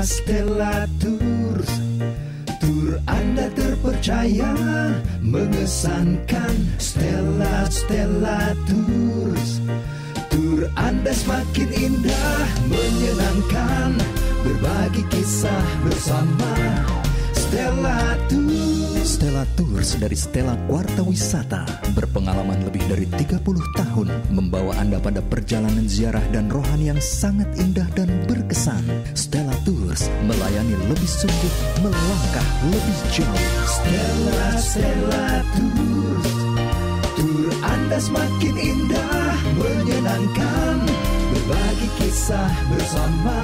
Stella Tours, tur Anda terpercaya, mengesankan. Stella Tours, tur Anda semakin indah, menyenangkan, berbagi kisah bersama. Stella Tours. Stella Tours dari Stella Kuarta Wisata berpengalaman lebih dari 30 tahun membawa Anda pada perjalanan ziarah dan rohani yang sangat indah dan berkesan. Stella Tours melayani lebih sungguh, melangkah lebih jauh. Stella Tours, tur Anda semakin indah, menyenangkan, berbagi kisah bersama.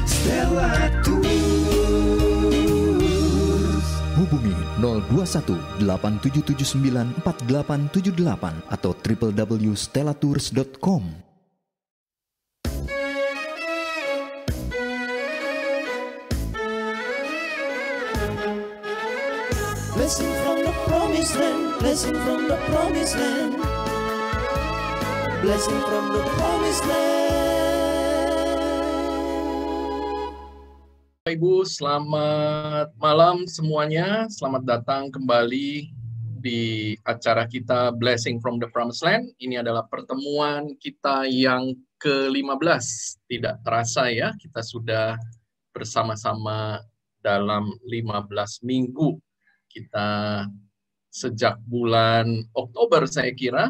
Stella Tours. Hubungi 021 8779 4878 atau www.stellatours.com. Blessing from the promised land, blessing from the promised land, blessing from the promised land. Ibu, selamat malam semuanya. Selamat datang kembali di acara kita Blessing from the Promised Land. Ini adalah pertemuan kita yang ke-15. Tidak terasa ya, kita sudah bersama-sama dalam 15 minggu. Kita sejak bulan Oktober saya kira,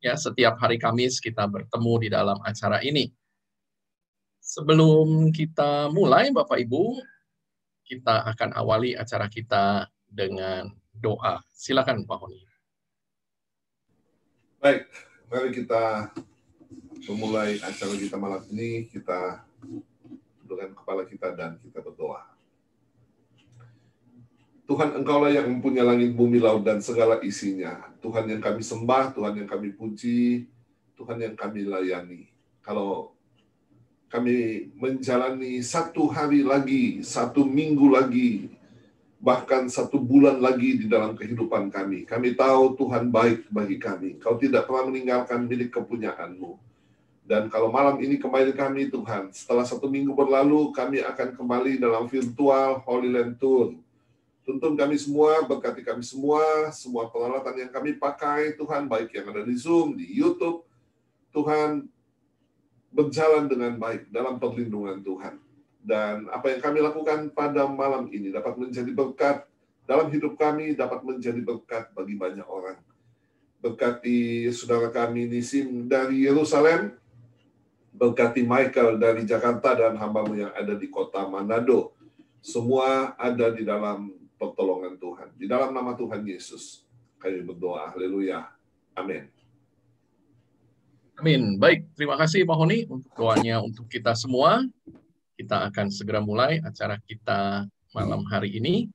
ya setiap hari Kamis kita bertemu di dalam acara ini. Sebelum kita mulai, Bapak Ibu, kita akan awali acara kita dengan doa. Silakan, Pak Honi. Baik, mari kita memulai acara kita malam ini. Kita dengan kepala kita dan kita berdoa. Tuhan, Engkaulah yang mempunyai langit, bumi, laut, dan segala isinya. Tuhan yang kami sembah, Tuhan yang kami puji, Tuhan yang kami layani. Kalau kami menjalani satu hari lagi, satu minggu lagi, bahkan satu bulan lagi di dalam kehidupan kami. Kami tahu Tuhan baik bagi kami. Kau tidak pernah meninggalkan milik kepunyaan-Mu. Dan kalau malam ini kembali kami, Tuhan, setelah satu minggu berlalu, kami akan kembali dalam virtual Holy Land Tour. Tuntun kami semua, berkati kami semua peralatan yang kami pakai, Tuhan, baik yang ada di Zoom, di YouTube, Tuhan, berjalan dengan baik dalam perlindungan Tuhan. Dan apa yang kami lakukan pada malam ini dapat menjadi berkat dalam hidup kami, dapat menjadi berkat bagi banyak orang. Berkati saudara kami Nisim dari Yerusalem, berkati Michael dari Jakarta dan hamba-Mu yang ada di kota Manado. Semua ada di dalam pertolongan Tuhan. Di dalam nama Tuhan Yesus, kami berdoa. Haleluya. Amin. Amin. Baik, terima kasih Pak Honi untuk doanya untuk kita semua. Kita akan segera mulai acara kita malam hari ini.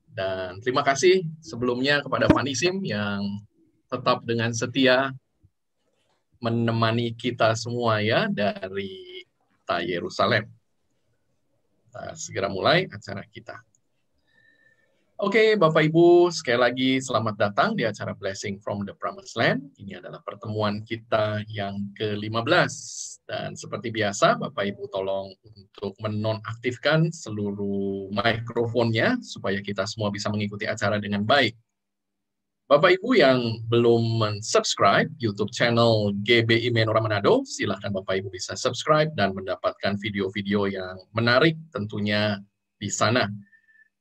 Dan terima kasih sebelumnya kepada Pak Nisim yang tetap dengan setia menemani kita semua ya dari Yerusalem. Kita segera mulai acara kita. Oke, Bapak Ibu, sekali lagi selamat datang di acara Blessing from the Promised Land. Ini adalah pertemuan kita yang ke-15. Dan seperti biasa, Bapak Ibu tolong untuk menonaktifkan seluruh mikrofonnya supaya kita semua bisa mengikuti acara dengan baik. Bapak Ibu yang belum subscribe YouTube channel GBI Menora Manado, silahkan Bapak Ibu bisa subscribe dan mendapatkan video-video yang menarik tentunya di sana.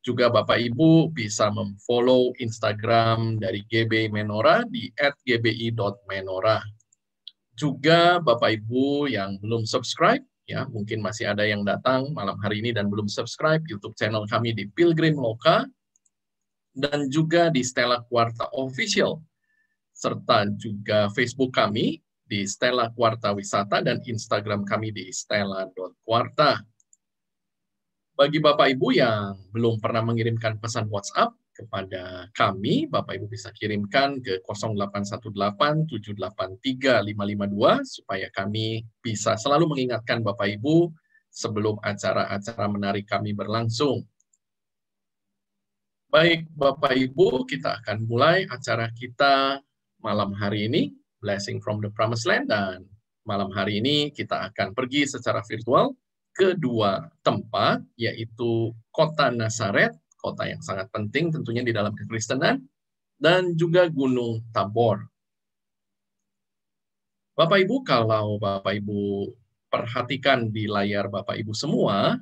Juga Bapak Ibu bisa memfollow Instagram dari GBI Menora di @gbi.menora. Juga Bapak Ibu yang belum subscribe, ya mungkin masih ada yang datang malam hari ini dan belum subscribe YouTube channel kami di Pilgrim Loka dan juga di Stella Kuarta Official, serta juga Facebook kami di Stella Kuarta Wisata dan Instagram kami di stella.kuarta. Bagi Bapak Ibu yang belum pernah mengirimkan pesan WhatsApp kepada kami, Bapak Ibu bisa kirimkan ke 0818-783-552 supaya kami bisa selalu mengingatkan Bapak Ibu sebelum acara-acara menarik kami berlangsung. Baik Bapak Ibu, kita akan mulai acara kita malam hari ini, Blessing from the Promised Land, dan malam hari ini kita akan pergi secara virtual kedua tempat, yaitu kota Nazaret, kota yang sangat penting tentunya di dalam kekristenan, dan juga Gunung Tabor. Bapak Ibu, kalau Bapak Ibu perhatikan di layar Bapak Ibu semua,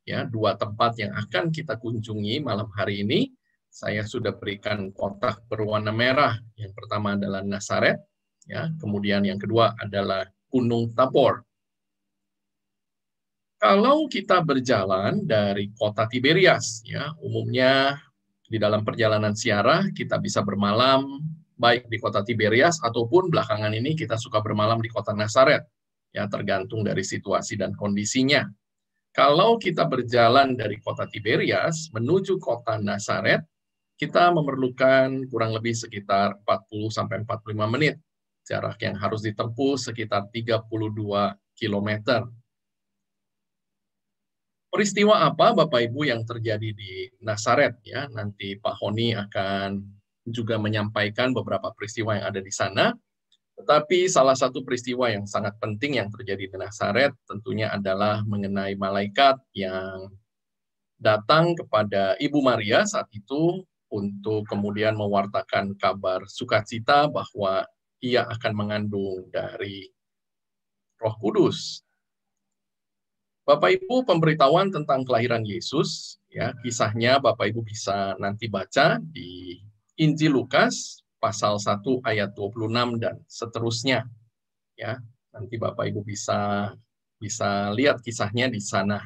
ya, dua tempat yang akan kita kunjungi malam hari ini, saya sudah berikan kotak berwarna merah. Yang pertama adalah Nazaret, ya, kemudian yang kedua adalah Gunung Tabor. Kalau kita berjalan dari kota Tiberias, ya, umumnya di dalam perjalanan ziarah kita bisa bermalam baik di kota Tiberias ataupun belakangan ini kita suka bermalam di kota Nazaret, ya, tergantung dari situasi dan kondisinya. Kalau kita berjalan dari kota Tiberias menuju kota Nazaret, kita memerlukan kurang lebih sekitar 40-45 menit. Jarak yang harus ditempuh sekitar 32 km. Peristiwa apa Bapak Ibu yang terjadi di Nazaret, ya? Nanti Pak Honi akan juga menyampaikan beberapa peristiwa yang ada di sana. Tetapi salah satu peristiwa yang sangat penting yang terjadi di Nazaret tentunya adalah mengenai malaikat yang datang kepada Ibu Maria saat itu untuk kemudian mewartakan kabar sukacita bahwa ia akan mengandung dari Roh Kudus. Bapak Ibu, pemberitahuan tentang kelahiran Yesus, ya, kisahnya Bapak Ibu bisa nanti baca di Injil Lukas pasal 1 ayat 26 dan seterusnya, ya. Nanti Bapak Ibu bisa lihat kisahnya di sana.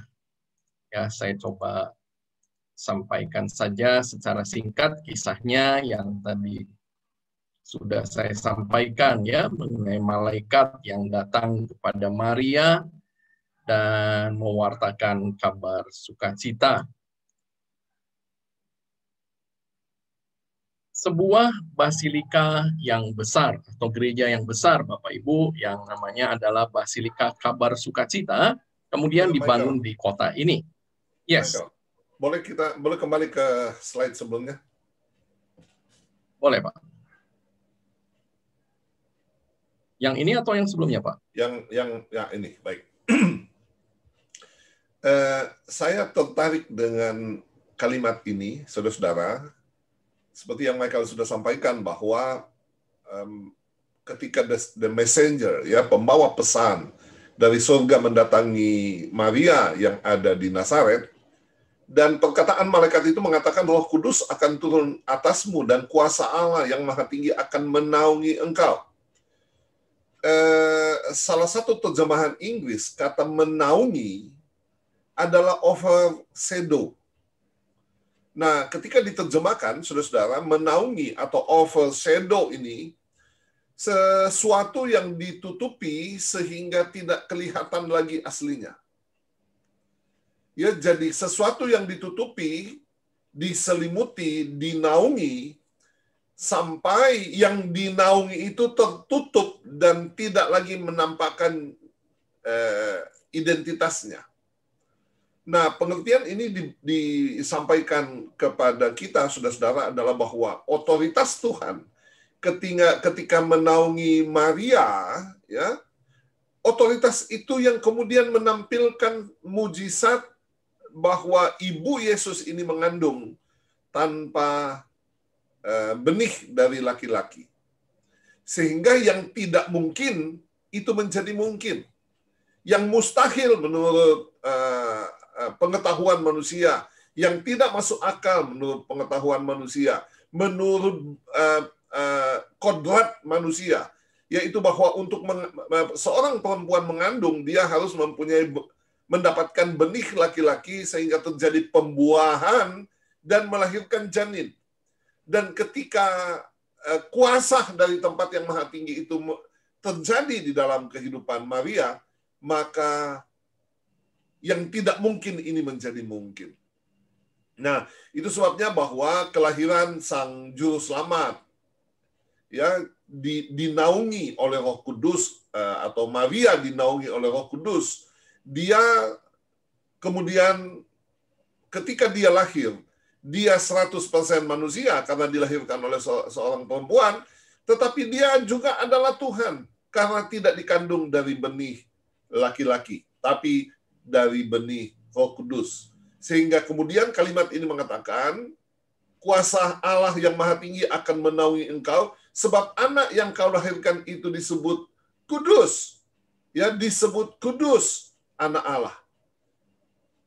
Ya, saya coba sampaikan saja secara singkat kisahnya yang tadi sudah saya sampaikan, ya, mengenai malaikat yang datang kepada Maria dan mewartakan kabar sukacita. Sebuah basilika yang besar atau gereja yang besar, Bapak Ibu, yang namanya adalah Basilika Kabar Sukacita, kemudian dibangun di kota ini. Yes. Michael, boleh kembali ke slide sebelumnya? Boleh, Pak. Yang ini atau yang sebelumnya, Pak? Ya ini, baik. Saya tertarik dengan kalimat ini, saudara-saudara, seperti yang Michael sudah sampaikan bahwa ketika the messenger, ya, pembawa pesan dari surga mendatangi Maria yang ada di Nazaret, dan perkataan malaikat itu mengatakan Roh Kudus akan turun atasmu dan kuasa Allah yang Maha Tinggi akan menaungi engkau. Salah satu terjemahan Inggris kata menaungi adalah overshadow. Nah, ketika diterjemahkan, saudara-saudara, menaungi atau overshadow ini sesuatu yang ditutupi sehingga tidak kelihatan lagi aslinya. Ya, jadi sesuatu yang ditutupi, diselimuti, dinaungi, sampai yang dinaungi itu tertutup dan tidak lagi menampakkan identitasnya. Nah, pengertian ini disampaikan kepada kita, saudara-saudara, adalah bahwa otoritas Tuhan ketika menaungi Maria, ya, otoritas itu yang kemudian menampilkan mujizat bahwa ibu Yesus ini mengandung tanpa benih dari laki-laki. Sehingga yang tidak mungkin itu menjadi mungkin. Yang mustahil menurut pengetahuan manusia, yang tidak masuk akal menurut pengetahuan manusia, menurut kodrat manusia, yaitu bahwa untuk seorang perempuan mengandung, dia harus mendapatkan benih laki-laki sehingga terjadi pembuahan dan melahirkan janin. Dan ketika kuasa dari tempat yang maha tinggi itu terjadi di dalam kehidupan Maria, maka yang tidak mungkin ini menjadi mungkin. Nah, itu sebabnya bahwa kelahiran Sang Juru Selamat, ya, dinaungi oleh Roh Kudus, atau Maria dinaungi oleh Roh Kudus. Dia kemudian ketika dia lahir, dia 100% manusia karena dilahirkan oleh seorang perempuan, tetapi dia juga adalah Tuhan karena tidak dikandung dari benih laki-laki, tapi dari benih Roh Kudus. Sehingga kemudian kalimat ini mengatakan, kuasa Allah yang Maha Tinggi akan menaungi engkau, sebab anak yang kau lahirkan itu disebut kudus. Ya, disebut kudus, anak Allah.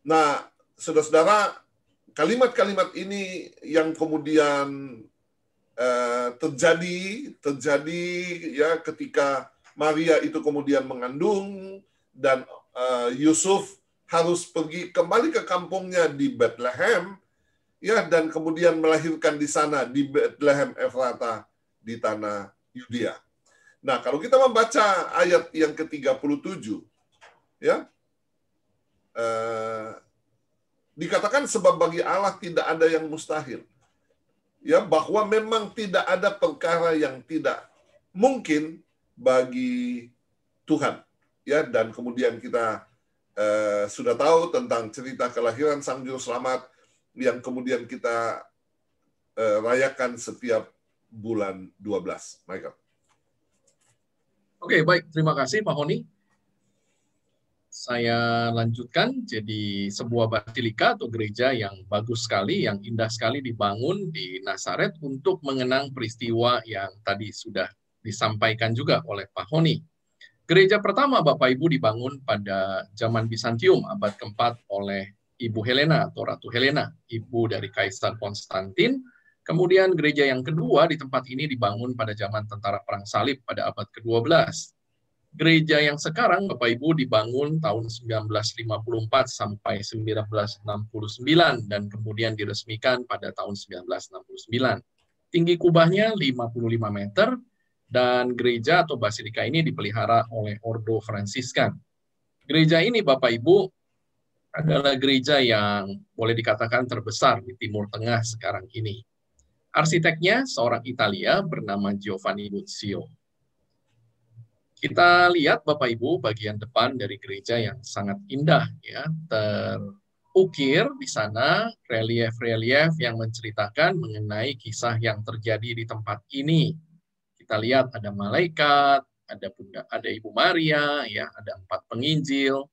Nah, saudara-saudara, kalimat-kalimat ini yang kemudian terjadi ya ketika Maria itu kemudian mengandung dan Yusuf harus pergi kembali ke kampungnya di Bethlehem, ya, dan kemudian melahirkan di sana di Bethlehem Efrata di tanah Yudea. Nah, kalau kita membaca ayat yang ke-37, ya, dikatakan sebab bagi Allah tidak ada yang mustahil. Ya, bahwa memang tidak ada perkara yang tidak mungkin bagi Tuhan. Ya, dan kemudian kita sudah tahu tentang cerita kelahiran Sang Juru Selamat yang kemudian kita rayakan setiap bulan 12. Michael. Oke, baik. Terima kasih, Pak Honi. Saya lanjutkan, jadi sebuah basilika atau gereja yang bagus sekali, yang indah sekali dibangun di Nazaret untuk mengenang peristiwa yang tadi sudah disampaikan juga oleh Pak Honi. Gereja pertama Bapak Ibu dibangun pada zaman Bizantium abad keempat oleh Ibu Helena atau Ratu Helena, ibu dari Kaisar Konstantin. Kemudian gereja yang kedua di tempat ini dibangun pada zaman tentara perang salib pada abad ke-12. Gereja yang sekarang Bapak Ibu dibangun tahun 1954 sampai 1969 dan kemudian diresmikan pada tahun 1969. Tinggi kubahnya 55 meter dan gereja atau basilika ini dipelihara oleh Ordo Fransiskan. Gereja ini Bapak Ibu adalah gereja yang boleh dikatakan terbesar di Timur Tengah sekarang ini. Arsiteknya seorang Italia bernama Giovanni Buccio. Kita lihat Bapak Ibu bagian depan dari gereja yang sangat indah, ya, terukir di sana relief-relief yang menceritakan mengenai kisah yang terjadi di tempat ini. Kita lihat ada malaikat, ada Ibu Maria, ya, ada 4 penginjil,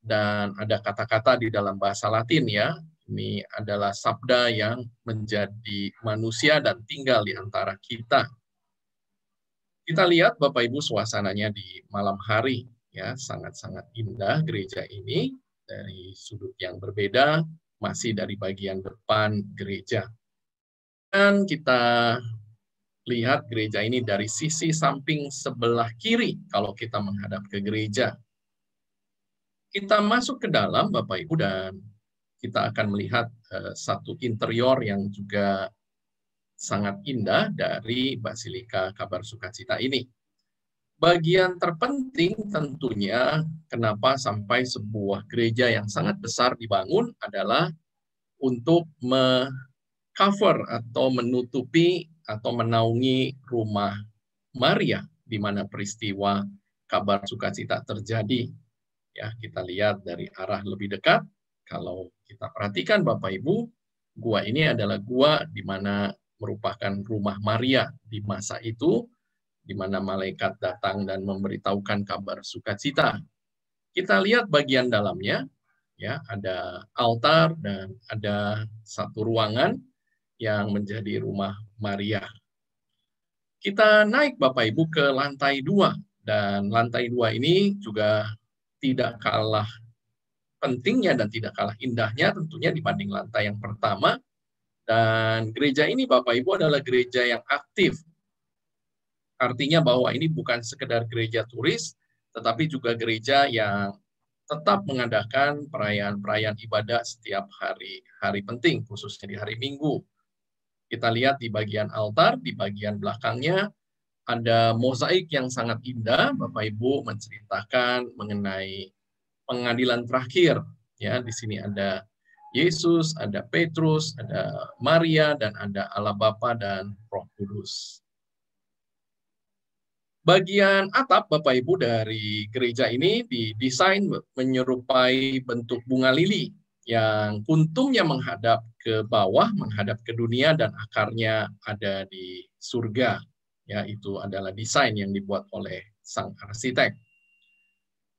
dan ada kata-kata di dalam bahasa Latin, ya. Ini adalah sabda yang menjadi manusia dan tinggal di antara kita. Kita lihat Bapak Ibu suasananya di malam hari, ya, sangat-sangat indah gereja ini dari sudut yang berbeda, masih dari bagian depan gereja. Dan kita lihat gereja ini dari sisi samping sebelah kiri kalau kita menghadap ke gereja. Kita masuk ke dalam Bapak Ibu dan kita akan melihat satu interior yang juga sangat indah dari Basilika Kabar Sukacita ini. Bagian terpenting tentunya kenapa sampai sebuah gereja yang sangat besar dibangun adalah untuk cover atau menutupi atau menaungi rumah Maria di mana peristiwa Kabar Sukacita terjadi. Ya, kita lihat dari arah lebih dekat. Kalau kita perhatikan Bapak Ibu, gua ini adalah gua di mana merupakan rumah Maria di masa itu, di mana malaikat datang dan memberitahukan kabar sukacita. Kita lihat bagian dalamnya, ya, ada altar dan ada satu ruangan yang menjadi rumah Maria. Kita naik Bapak Ibu ke lantai 2, dan lantai 2 ini juga tidak kalah pentingnya dan tidak kalah indahnya tentunya dibanding lantai yang pertama. Dan gereja ini Bapak Ibu adalah gereja yang aktif. Artinya bahwa ini bukan sekedar gereja turis, tetapi juga gereja yang tetap mengadakan perayaan-perayaan ibadah setiap hari penting, khususnya di hari Minggu. Kita lihat di bagian altar, di bagian belakangnya, ada mozaik yang sangat indah. Bapak Ibu menceritakan mengenai pengadilan terakhir. Ya, di sini ada Yesus, ada Petrus, ada Maria, dan ada Allah Bapa dan Roh Kudus. Bagian atap Bapak Ibu dari gereja ini didesain menyerupai bentuk bunga lili yang puntumnya menghadap ke bawah, menghadap ke dunia, dan akarnya ada di surga. Ya, itu adalah desain yang dibuat oleh sang arsitek.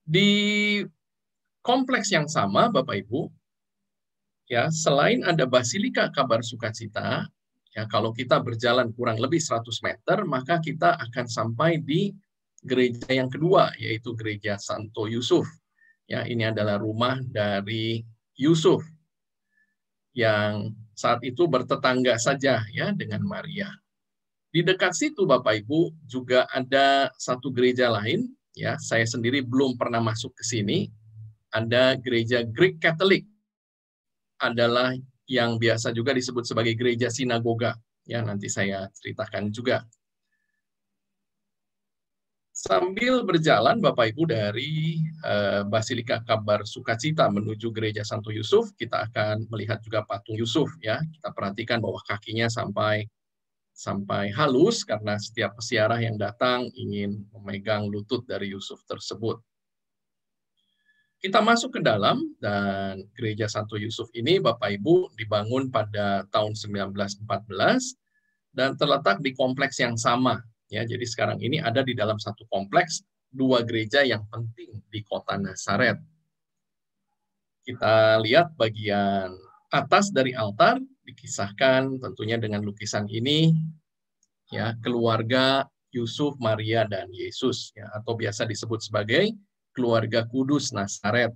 Di kompleks yang sama, Bapak Ibu, ya, selain ada Basilika Kabar Sukacita, ya, kalau kita berjalan kurang lebih 100 meter, maka kita akan sampai di gereja yang kedua, yaitu Gereja Santo Yusuf. Ya, ini adalah rumah dari Yusuf yang saat itu bertetangga saja ya dengan Maria. Di dekat situ, Bapak Ibu, juga ada satu gereja lain, ya, saya sendiri belum pernah masuk ke sini. Ada gereja Greek Catholic, adalah yang biasa juga disebut sebagai gereja sinagoga. Ya, nanti saya ceritakan juga. Sambil berjalan, Bapak Ibu, dari Basilika Kabar Sukacita menuju Gereja Santo Yusuf, kita akan melihat juga patung Yusuf. Ya, kita perhatikan bahwa kakinya sampai halus karena setiap peziarah yang datang ingin memegang lutut dari Yusuf tersebut. Kita masuk ke dalam, dan Gereja Santo Yusuf ini, Bapak Ibu, dibangun pada tahun 1914 dan terletak di kompleks yang sama. Ya, jadi sekarang ini ada di dalam satu kompleks, dua gereja yang penting di kota Nazaret. Kita lihat bagian atas dari altar, dikisahkan tentunya dengan lukisan ini, ya, keluarga Yusuf, Maria, dan Yesus, ya, atau biasa disebut sebagai keluarga kudus Nazaret.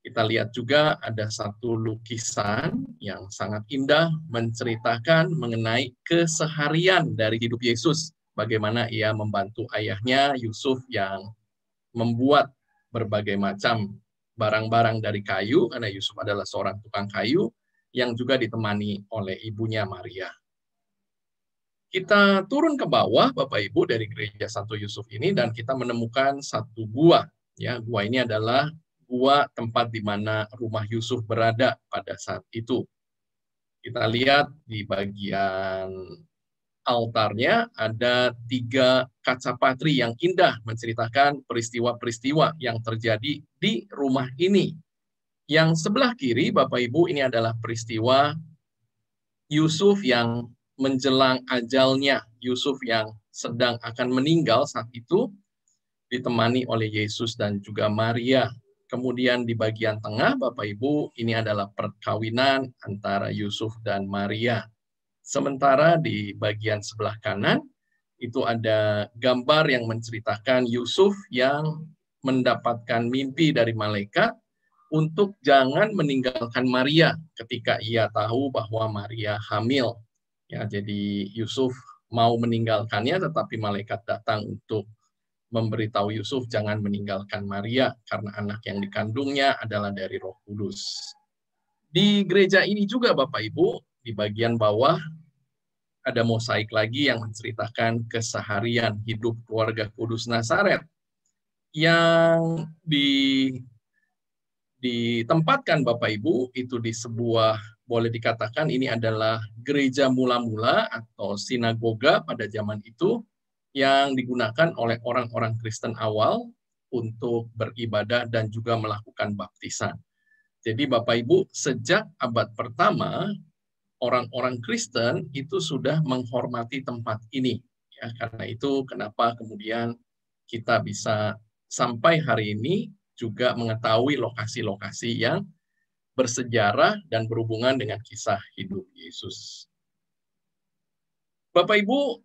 Kita lihat juga ada satu lukisan yang sangat indah menceritakan mengenai keseharian dari hidup Yesus. Bagaimana ia membantu ayahnya Yusuf yang membuat berbagai macam barang-barang dari kayu, karena Yusuf adalah seorang tukang kayu, yang juga ditemani oleh ibunya Maria. Kita turun ke bawah, Bapak Ibu, dari Gereja Santo Yusuf ini, dan kita menemukan satu gua. Ya, gua ini adalah gua tempat di mana rumah Yusuf berada pada saat itu. Kita lihat di bagian altarnya ada 3 kaca patri yang indah menceritakan peristiwa-peristiwa yang terjadi di rumah ini. Yang sebelah kiri, Bapak Ibu, ini adalah peristiwa Yusuf yang menjelang ajalnya, Yusuf yang sedang akan meninggal saat itu, ditemani oleh Yesus dan juga Maria. Kemudian di bagian tengah, Bapak Ibu, ini adalah perkawinan antara Yusuf dan Maria. Sementara di bagian sebelah kanan, itu ada gambar yang menceritakan Yusuf yang mendapatkan mimpi dari malaikat untuk jangan meninggalkan Maria ketika ia tahu bahwa Maria hamil. Ya, jadi Yusuf mau meninggalkannya, tetapi malaikat datang untuk memberitahu Yusuf jangan meninggalkan Maria karena anak yang dikandungnya adalah dari Roh Kudus. Di gereja ini juga, Bapak Ibu, di bagian bawah ada mosaik lagi yang menceritakan keseharian hidup keluarga kudus Nazaret yang ditempatkan, Bapak Ibu, itu di sebuah, boleh dikatakan ini adalah gereja mula-mula atau sinagoga pada zaman itu yang digunakan oleh orang-orang Kristen awal untuk beribadah dan juga melakukan baptisan. Jadi Bapak Ibu, sejak abad pertama, orang-orang Kristen itu sudah menghormati tempat ini. Ya, karena itu kenapa kemudian kita bisa sampai hari ini juga mengetahui lokasi-lokasi yang bersejarah dan berhubungan dengan kisah hidup Yesus. Bapak Ibu,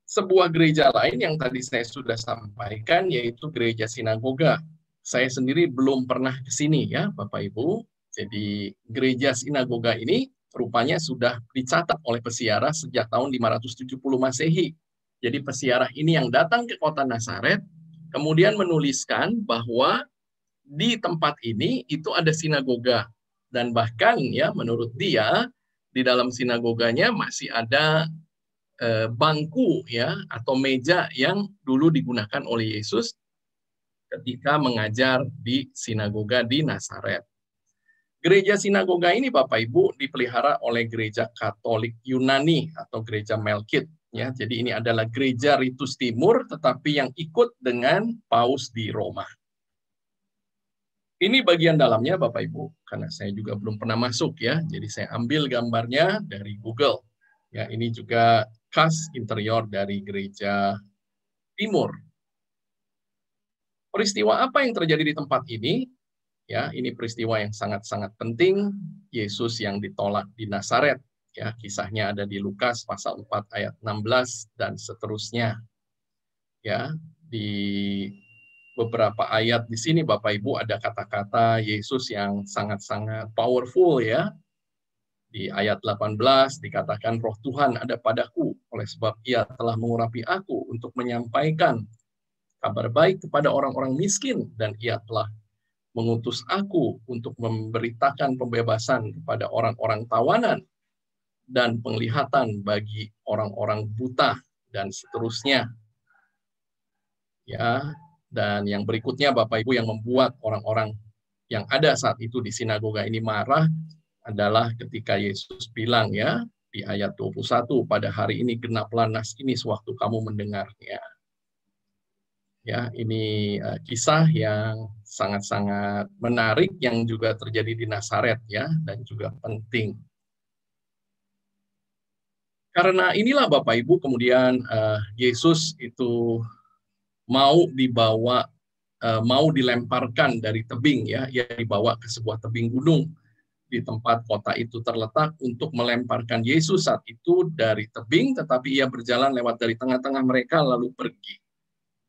sebuah gereja lain yang tadi saya sudah sampaikan yaitu gereja sinagoga. Saya sendiri belum pernah ke sini ya, Bapak Ibu. Jadi gereja sinagoga ini rupanya sudah dicatat oleh peziarah sejak tahun 570 Masehi. Jadi peziarah ini yang datang ke kota Nazaret kemudian menuliskan bahwa di tempat ini itu ada sinagoga. Dan bahkan ya menurut dia di dalam sinagoganya masih ada bangku ya atau meja yang dulu digunakan oleh Yesus ketika mengajar di sinagoga di Nazaret. Gereja sinagoga ini, Bapak Ibu, dipelihara oleh gereja Katolik Yunani atau gereja Melkit. Ya, jadi ini adalah gereja Ritus Timur, tetapi yang ikut dengan Paus di Roma. Ini bagian dalamnya, Bapak Ibu, karena saya juga belum pernah masuk ya. Jadi saya ambil gambarnya dari Google. Ya, ini juga khas interior dari gereja Timur. Peristiwa apa yang terjadi di tempat ini? Ya, ini peristiwa yang sangat-sangat penting. Yesus yang ditolak di Nazaret. Ya, kisahnya ada di Lukas pasal 4 ayat 16 dan seterusnya. Ya, di beberapa ayat di sini Bapak Ibu ada kata-kata Yesus yang sangat-sangat powerful ya. Di ayat 18 dikatakan Roh Tuhan ada padaku oleh sebab Ia telah mengurapi aku untuk menyampaikan kabar baik kepada orang-orang miskin dan Ia telah mengutus aku untuk memberitakan pembebasan kepada orang-orang tawanan dan penglihatan bagi orang-orang buta dan seterusnya. Ya, dan yang berikutnya Bapak Ibu yang membuat orang-orang yang ada saat itu di sinagoga ini marah adalah ketika Yesus bilang ya di ayat 21, pada hari ini genaplah nas ini sewaktu kamu mendengarnya. Ya, ini kisah yang sangat-sangat menarik yang juga terjadi di Nazaret ya dan juga penting. Karena inilah Bapak Ibu kemudian Yesus itu mau dilemparkan dari tebing ya, ia dibawa ke sebuah tebing gunung di tempat kota itu terletak untuk melemparkan Yesus saat itu dari tebing, tetapi ia berjalan lewat dari tengah-tengah mereka lalu pergi.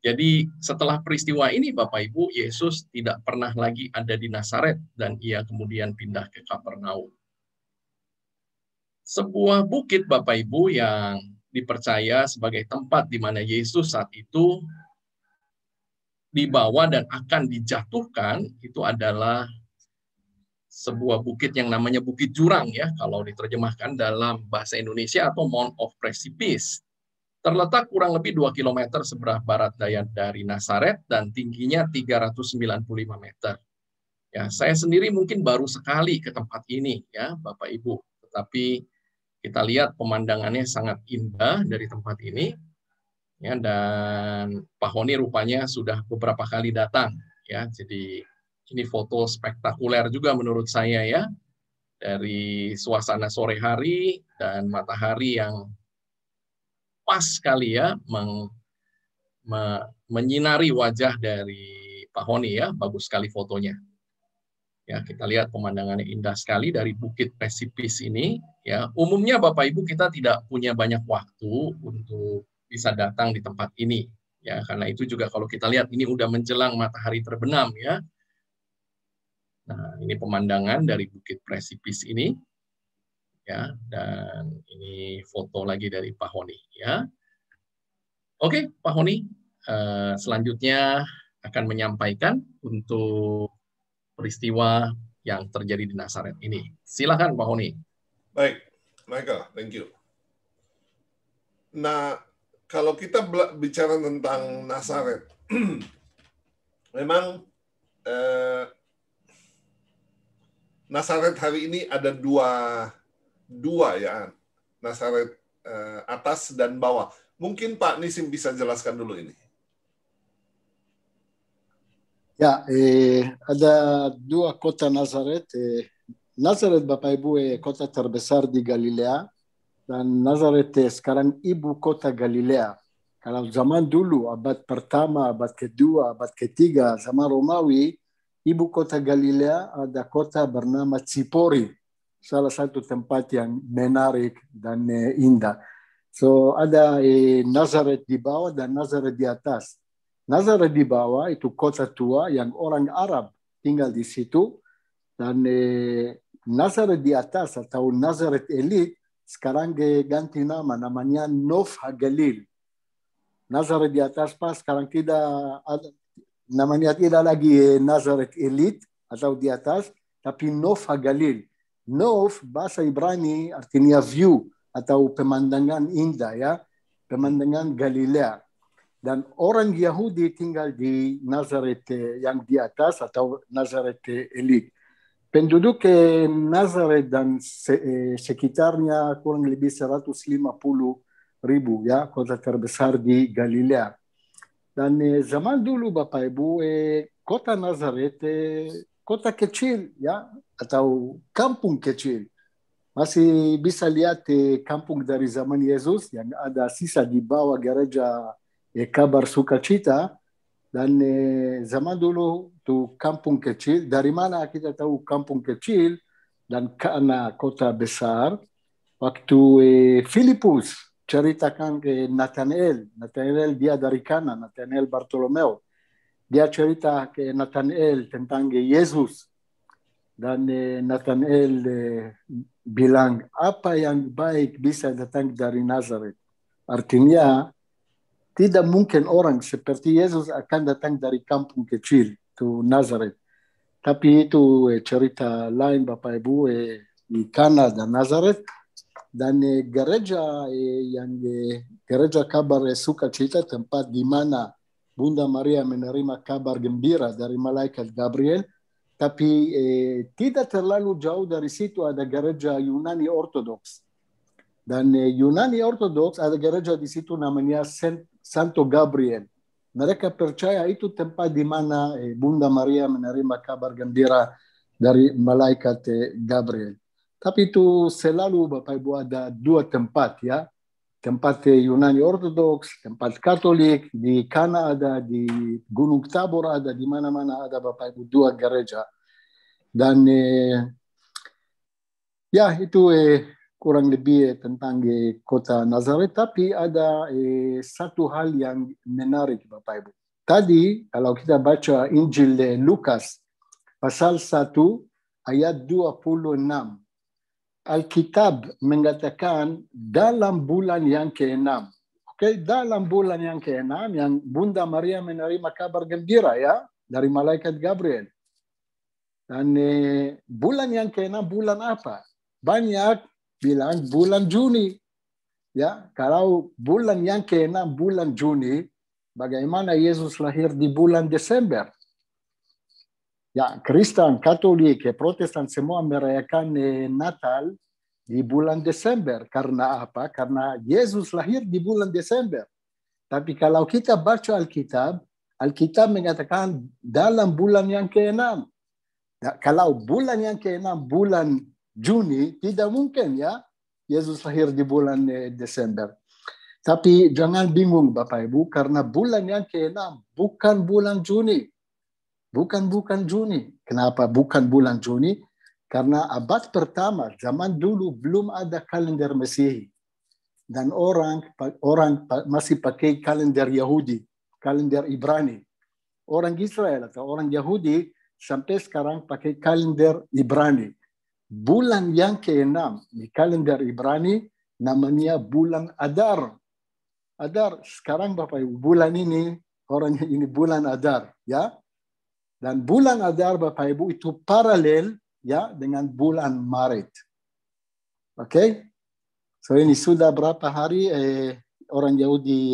Jadi setelah peristiwa ini Bapak Ibu, Yesus tidak pernah lagi ada di Nazaret dan ia kemudian pindah ke Kapernaum. Sebuah bukit Bapak Ibu yang dipercaya sebagai tempat di mana Yesus saat itu dibawa dan akan dijatuhkan itu adalah sebuah bukit yang namanya Bukit Jurang ya, kalau diterjemahkan dalam bahasa Indonesia atau Mount of Precipice. Terletak kurang lebih 2 km sebelah barat daya dari Nazaret dan tingginya 395 meter. Ya, saya sendiri mungkin baru sekali ke tempat ini ya, Bapak Ibu. Tetapi kita lihat pemandangannya sangat indah dari tempat ini. Ya, dan Pak Honi rupanya sudah beberapa kali datang ya. Jadi ini foto spektakuler juga menurut saya ya, dari suasana sore hari dan matahari yang pas sekali ya menyinari wajah dari Pak Honi ya, bagus sekali fotonya. Ya, kita lihat pemandangannya indah sekali dari Bukit Precipice ini ya. Umumnya Bapak Ibu kita tidak punya banyak waktu untuk bisa datang di tempat ini ya, karena itu juga kalau kita lihat ini udah menjelang matahari terbenam ya. Nah, ini pemandangan dari Bukit Precipice ini, ya, dan ini foto lagi dari Pak Honi, ya. Oke, Pak Honi, selanjutnya akan menyampaikan untuk peristiwa yang terjadi di Nazaret ini. Silakan, Pak Honi. Baik, Michael, thank you. Nah, kalau kita bicara tentang Nazaret, memang Nazaret hari ini ada dua ya, Nazaret atas dan bawah. Mungkin Pak Nisim bisa jelaskan dulu ini. Ya, ada dua kota Nazaret. Nazaret Bapak Ibu kota terbesar di Galilea dan Nazaret sekarang ibu kota Galilea. Kalau zaman dulu abad pertama, abad kedua, abad ketiga, zaman Romawi, ibu kota Galilea ada kota bernama Cipori, salah satu tempat yang menarik dan indah. So ada Nazaret di bawah dan Nazaret di atas. Nazaret di bawah itu kota tua yang orang Arab tinggal di situ, dan Nazaret di atas atau Nazaret Elit sekarang ganti namanya Nof HaGalil. Nazaret di atas pas sekarang tidak ada. Namanya tidak lagi Nazaret Elit atau di atas, tapi Nof HaGalil. Nof bahasa Ibrani artinya view atau pemandangan indah ya, pemandangan Galilea. Dan orang Yahudi tinggal di Nazaret yang di atas atau Nazaret Elit. Penduduk Nazaret dan sekitarnya kurang lebih 150.000 ya, kota terbesar di Galilea. Dan zaman dulu Bapak Ibu, kota Nazaret, kota kecil ya, atau kampung kecil. Masih bisa lihat kampung dari zaman Yesus yang ada sisa di bawah gereja Kabar Sukacita. Dan zaman dulu tuh kampung kecil, dari mana kita tahu kampung kecil dan karena kota besar, waktu Filipus ceritakan ke Nathanael dia dari Kana, Nathanael Bartolomeo, dia cerita ke Nathanael tentang Yesus, dan Nathanael bilang, apa yang baik bisa datang dari Nazaret? Artinya, tidak mungkin orang seperti Yesus akan datang dari kampung kecil, itu Nazaret. Tapi itu cerita lain Bapak Ibu di Kana dan Nazaret. Dan gereja yang gereja kabar sukacita, tempat di mana Bunda Maria menerima kabar gembira dari malaikat Gabriel. Tapi tidak terlalu jauh dari situ ada gereja Yunani Ortodoks. Dan Yunani Ortodoks ada gereja di situ namanya Santo Gabriel. Mereka percaya itu tempat di mana Bunda Maria menerima kabar gembira dari malaikat Gabriel. Tapi itu selalu Bapak Ibu ada dua tempat ya. Tempat Yunani Ortodoks, tempat Katolik, di Kana ada, di Gunung Tabor ada, di mana-mana ada Bapak Ibu dua gereja. Dan ya itu kurang lebih tentang kota Nazaret, tapi ada satu hal yang menarik Bapak Ibu. Tadi kalau kita baca Injil Lukas pasal 1 ayat 26, Alkitab mengatakan dalam bulan yang ke-6. Oke, dalam bulan yang ke-6 yang Bunda Maria menerima kabar gembira ya dari malaikat Gabriel. Dan bulan yang ke-6 bulan apa? Banyak bilang bulan Juni. Ya, kalau bulan yang ke-6 bulan Juni, bagaimana Yesus lahir di bulan Desember? Ya, Kristen, Katolik, Protestan semua merayakan Natal di bulan Desember. Karena apa? Karena Yesus lahir di bulan Desember. Tapi kalau kita baca Alkitab, Alkitab mengatakan dalam bulan yang ke-6. Ya, kalau bulan yang ke-6 bulan Juni, tidak mungkin ya Yesus lahir di bulan Desember. Tapi jangan bingung Bapak Ibu, karena bulan yang ke-6 bukan bulan Juni. Bukan Juni. Kenapa bukan bulan Juni? Karena abad pertama, zaman dulu belum ada kalender Mesihi. Dan orang masih pakai kalender Yahudi, kalender Ibrani. Orang Israel atau orang Yahudi sampai sekarang pakai kalender Ibrani. Bulan yang ke-6 di kalender Ibrani namanya bulan Adar. Adar, sekarang Bapak Ibu, bulan ini, orangnya ini bulan Adar. Ya. Dan bulan Adar Bapak Ibu itu paralel ya dengan bulan Maret. Oke? So ini sudah berapa hari orang Yahudi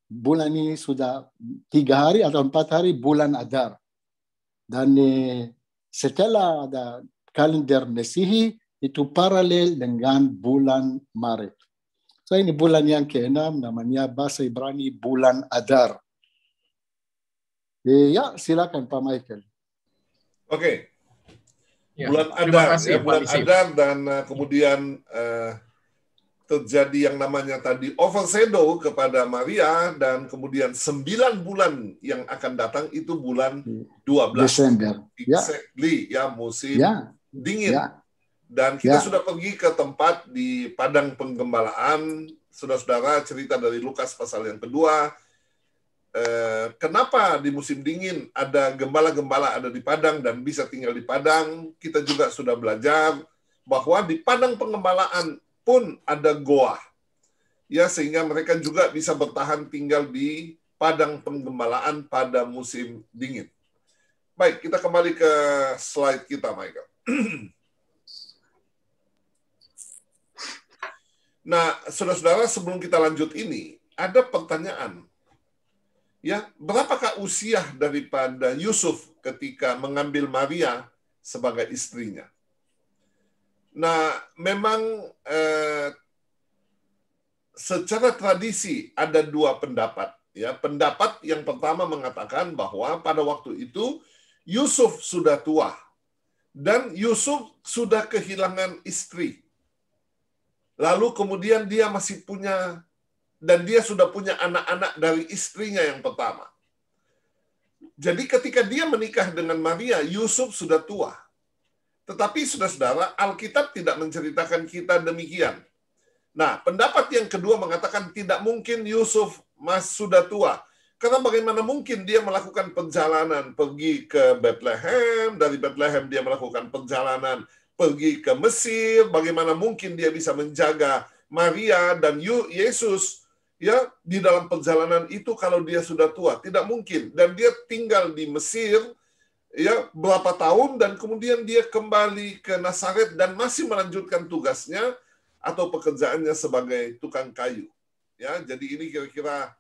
bulan ini sudah 3 hari atau 4 hari bulan Adar. Dan setelah ada kalender Mesihi itu paralel dengan bulan Maret. So ini bulan yang ke-6 namanya bahasa Ibrani bulan Adar. Ya, silakan Pak Michael. Oke. Ya, Bulan Adar, ya, bulan Adar dan kemudian terjadi yang namanya tadi overshadow kepada Maria dan kemudian 9 bulan yang akan datang itu bulan 12 Desember. Exactly, ya musim dingin. Ya. Dan kita sudah pergi ke tempat di padang penggembalaan. Saudara-saudara, cerita dari Lukas pasal yang kedua. Kenapa di musim dingin ada gembala-gembala ada di padang dan bisa tinggal di padang? Kita juga sudah belajar bahwa di padang penggembalaan pun ada goa. Ya, sehingga mereka juga bisa bertahan tinggal di padang penggembalaan pada musim dingin. Baik, kita kembali ke slide kita, Michael. Nah, saudara-saudara, sebelum kita lanjut ini, ada pertanyaan. Ya, berapakah usia daripada Yusuf ketika mengambil Maria sebagai istrinya? Nah, memang secara tradisi ada 2 pendapat. Ya, pendapat yang pertama mengatakan bahwa pada waktu itu Yusuf sudah tua dan Yusuf sudah kehilangan istri. Lalu kemudian dia masih punya dan dia sudah punya anak-anak dari istrinya yang pertama. Jadi ketika dia menikah dengan Maria, Yusuf sudah tua. Tetapi saudara-saudara, Alkitab tidak menceritakan kita demikian. Nah, pendapat yang kedua mengatakan tidak mungkin Yusuf sudah tua. Karena bagaimana mungkin dia melakukan perjalanan pergi ke Bethlehem, dari Bethlehem dia melakukan perjalanan pergi ke Mesir, bagaimana mungkin dia bisa menjaga Maria dan Yesus ya di dalam perjalanan itu kalau dia sudah tua? Tidak mungkin. Dan dia tinggal di Mesir ya berapa tahun dan kemudian dia kembali ke Nazaret dan masih melanjutkan tugasnya atau pekerjaannya sebagai tukang kayu. Ya, jadi ini kira-kira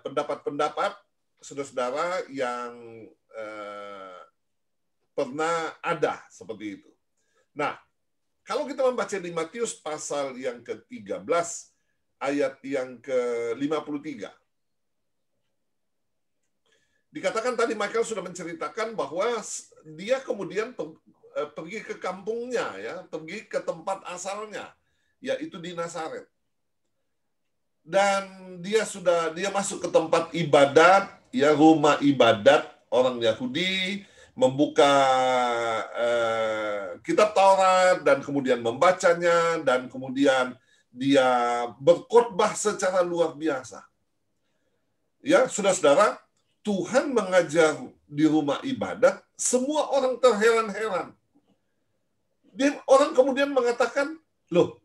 pendapat-pendapat saudara-saudara yang pernah ada seperti itu. Nah, kalau kita membaca di Matius pasal yang ke-13 ayat yang ke-53. Dikatakan tadi Michael sudah menceritakan bahwa dia kemudian pergi ke kampungnya, ya, pergi ke tempat asalnya, yaitu di Nazaret. Dan dia masuk ke tempat ibadat, ya, rumah ibadat orang Yahudi, membuka kitab Taurat dan kemudian membacanya dan kemudian dia berkhotbah secara luar biasa. Ya, saudara-saudara, Tuhan mengajar di rumah ibadat, semua orang terheran-heran. Dan orang kemudian mengatakan, loh,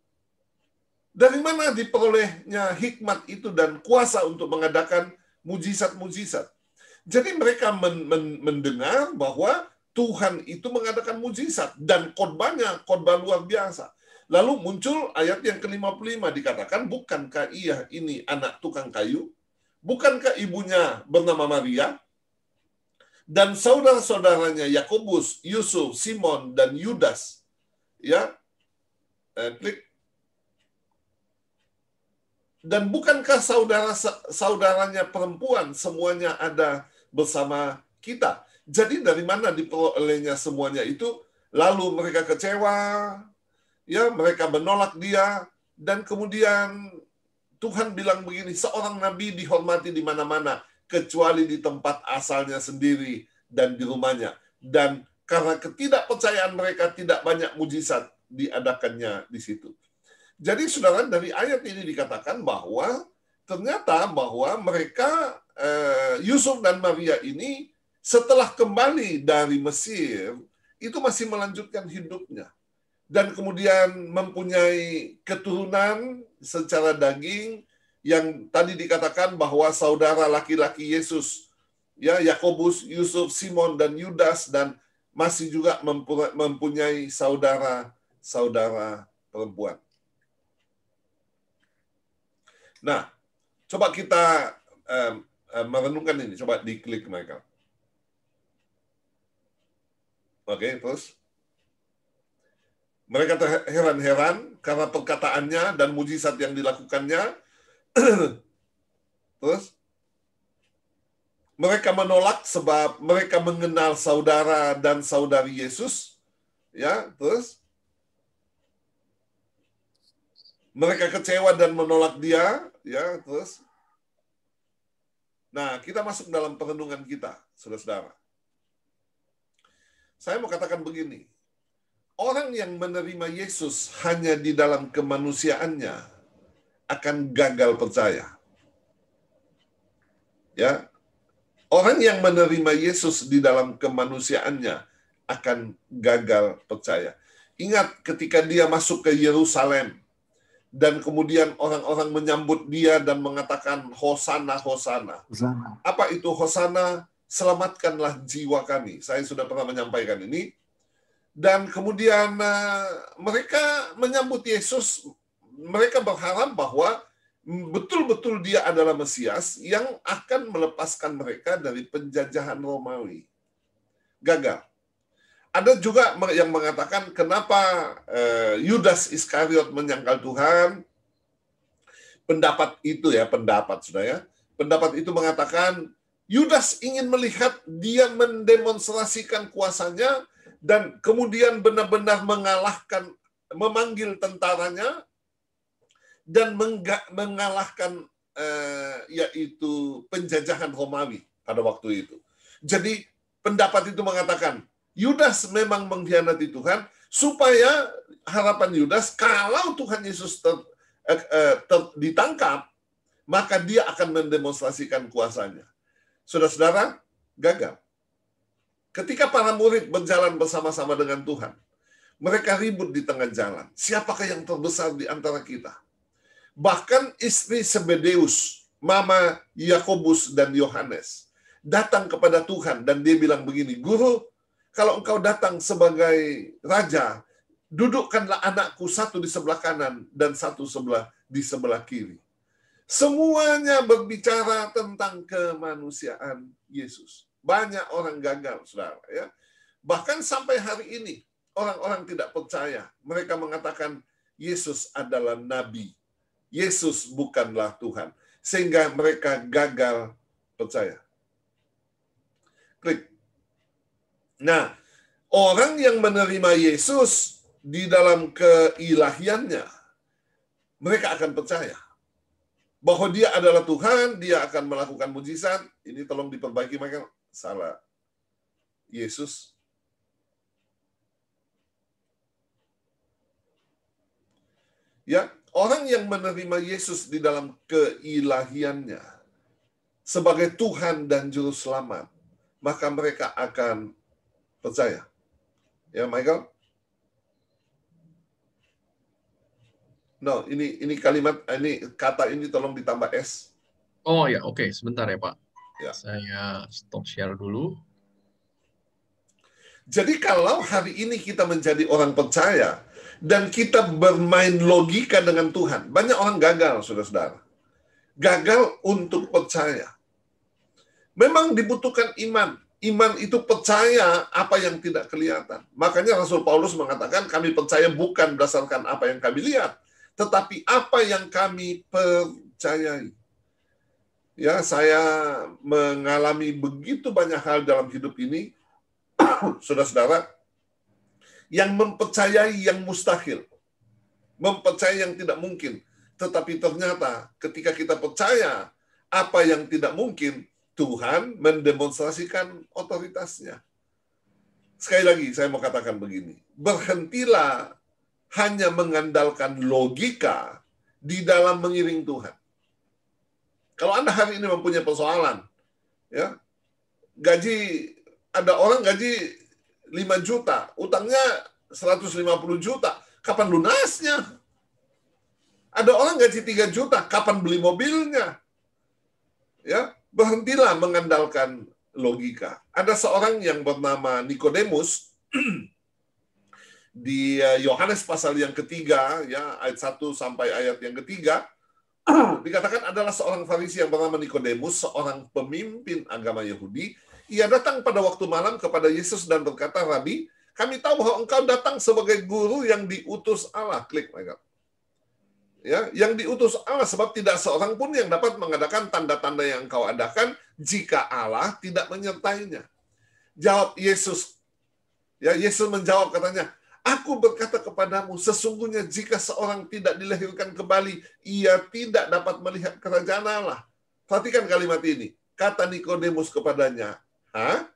dari mana diperolehnya hikmat itu dan kuasa untuk mengadakan mujizat-mujizat? Jadi mereka mendengar bahwa Tuhan itu mengadakan mujizat dan khotbahnya khotbah luar biasa. Lalu muncul ayat yang ke-55 dikatakan, bukankah ia ini anak tukang kayu? Bukankah ibunya bernama Maria? Dan saudara-saudaranya Yakobus, Yusuf, Simon, dan Yudas. Ya, klik. Dan bukankah saudara-saudaranya perempuan semuanya ada bersama kita? Jadi dari mana diperolehnya semuanya itu? Lalu mereka kecewa, ya, mereka menolak dia, dan kemudian Tuhan bilang begini, seorang nabi dihormati di mana-mana, kecuali di tempat asalnya sendiri dan di rumahnya. Dan karena ketidakpercayaan mereka, tidak banyak mujizat diadakannya di situ. Jadi saudara, dari ayat ini dikatakan bahwa ternyata bahwa mereka, Yusuf dan Maria ini, setelah kembali dari Mesir, itu masih melanjutkan hidupnya. Dan kemudian mempunyai keturunan secara daging yang tadi dikatakan bahwa saudara laki-laki Yesus, ya, Yakobus, Yusuf, Simon, dan Yudas, dan masih juga mempunyai saudara-saudara perempuan. Nah, coba kita merenungkan ini. Coba diklik mereka. Oke, terus. Mereka terheran-heran karena perkataannya dan mujizat yang dilakukannya. Terus, mereka menolak sebab mereka mengenal saudara dan saudari Yesus. Ya, terus mereka kecewa dan menolak dia. Ya, terus. Nah, kita masuk dalam perenungan kita, saudara-saudara. Saya mau katakan begini. Orang yang menerima Yesus hanya di dalam kemanusiaannya akan gagal percaya. Ya. Orang yang menerima Yesus di dalam kemanusiaannya akan gagal percaya. Ingat ketika dia masuk ke Yerusalem dan kemudian orang-orang menyambut dia dan mengatakan Hosana, Hosana. Apa itu Hosana? Selamatkanlah jiwa kami. Saya sudah pernah menyampaikan ini. Dan kemudian mereka menyambut Yesus, mereka berharap bahwa betul-betul dia adalah Mesias yang akan melepaskan mereka dari penjajahan Romawi. Gagal. Ada juga yang mengatakan kenapa Yudas Iskariot menyangkal Tuhan. Pendapat itu ya, pendapat sudah ya. Pendapat itu mengatakan Yudas ingin melihat dia mendemonstrasikan kuasanya dan kemudian benar-benar mengalahkan, memanggil tentaranya dan mengalahkan yaitu penjajahan Romawi pada waktu itu. Jadi pendapat itu mengatakan, Yudas memang mengkhianati Tuhan, supaya harapan Yudas, kalau Tuhan Yesus ditangkap, maka dia akan mendemonstrasikan kuasanya. Saudara-saudara, gagal. Ketika para murid berjalan bersama-sama dengan Tuhan, mereka ribut di tengah jalan. Siapakah yang terbesar di antara kita? Bahkan istri Zebedeus, mama Yakobus dan Yohanes, datang kepada Tuhan dan dia bilang begini, Guru, kalau engkau datang sebagai raja, dudukkanlah anakku satu di sebelah kanan dan satu di sebelah kiri. Semuanya berbicara tentang kemanusiaan Yesus. Banyak orang gagal, saudara. Ya. Bahkan sampai hari ini, orang-orang tidak percaya. Mereka mengatakan Yesus adalah nabi. Yesus bukanlah Tuhan. Sehingga mereka gagal percaya. Klik. Nah, orang yang menerima Yesus di dalam keilahiannya, mereka akan percaya bahwa dia adalah Tuhan, dia akan melakukan mujizat. Ini tolong diperbaiki, mereka salah. Yesus. Ya, orang yang menerima Yesus di dalam keilahiannya sebagai Tuhan dan Juru Selamat, maka mereka akan percaya. Ya, Michael? No, ini kalimat, ini kata ini tolong ditambah S. Oh ya, oke. Sebentar ya, Pak. Ya. Saya stop share dulu. Jadi kalau hari ini kita menjadi orang percaya dan kita bermain logika dengan Tuhan, banyak orang gagal, saudara-saudara. Gagal untuk percaya. Memang dibutuhkan iman. Iman itu percaya apa yang tidak kelihatan. Makanya Rasul Paulus mengatakan, kami percaya bukan berdasarkan apa yang kami lihat, tetapi apa yang kami percayai. Ya, saya mengalami begitu banyak hal dalam hidup ini, saudara-saudara, yang mempercayai yang mustahil, mempercayai yang tidak mungkin. Tetapi ternyata ketika kita percaya apa yang tidak mungkin, Tuhan mendemonstrasikan otoritasnya. Sekali lagi saya mau katakan begini, berhentilah hanya mengandalkan logika di dalam mengiring Tuhan. Kalau Anda hari ini mempunyai persoalan, ya, ada orang gaji 5 juta, utangnya 150 juta, kapan lunasnya? Ada orang gaji 3 juta, kapan beli mobilnya? Ya, berhentilah mengandalkan logika. Ada seorang yang bernama Nikodemus di Yohanes pasal yang ketiga, ya, ayat 1 sampai ayat yang ketiga, dikatakan adalah seorang Farisi yang bernama Nikodemus, seorang pemimpin agama Yahudi. Ia datang pada waktu malam kepada Yesus dan berkata, Rabi, kami tahu bahwa engkau datang sebagai guru yang diutus Allah. Klik, mereka. Ya, yang diutus Allah, sebab tidak seorang pun yang dapat mengadakan tanda-tanda yang engkau adakan jika Allah tidak menyertainya. Jawab Yesus. Ya, Yesus menjawab katanya, aku berkata kepadamu, sesungguhnya jika seorang tidak dilahirkan kembali, ia tidak dapat melihat kerajaan Allah. Perhatikan kalimat ini. Kata Nikodemus kepadanya, hah?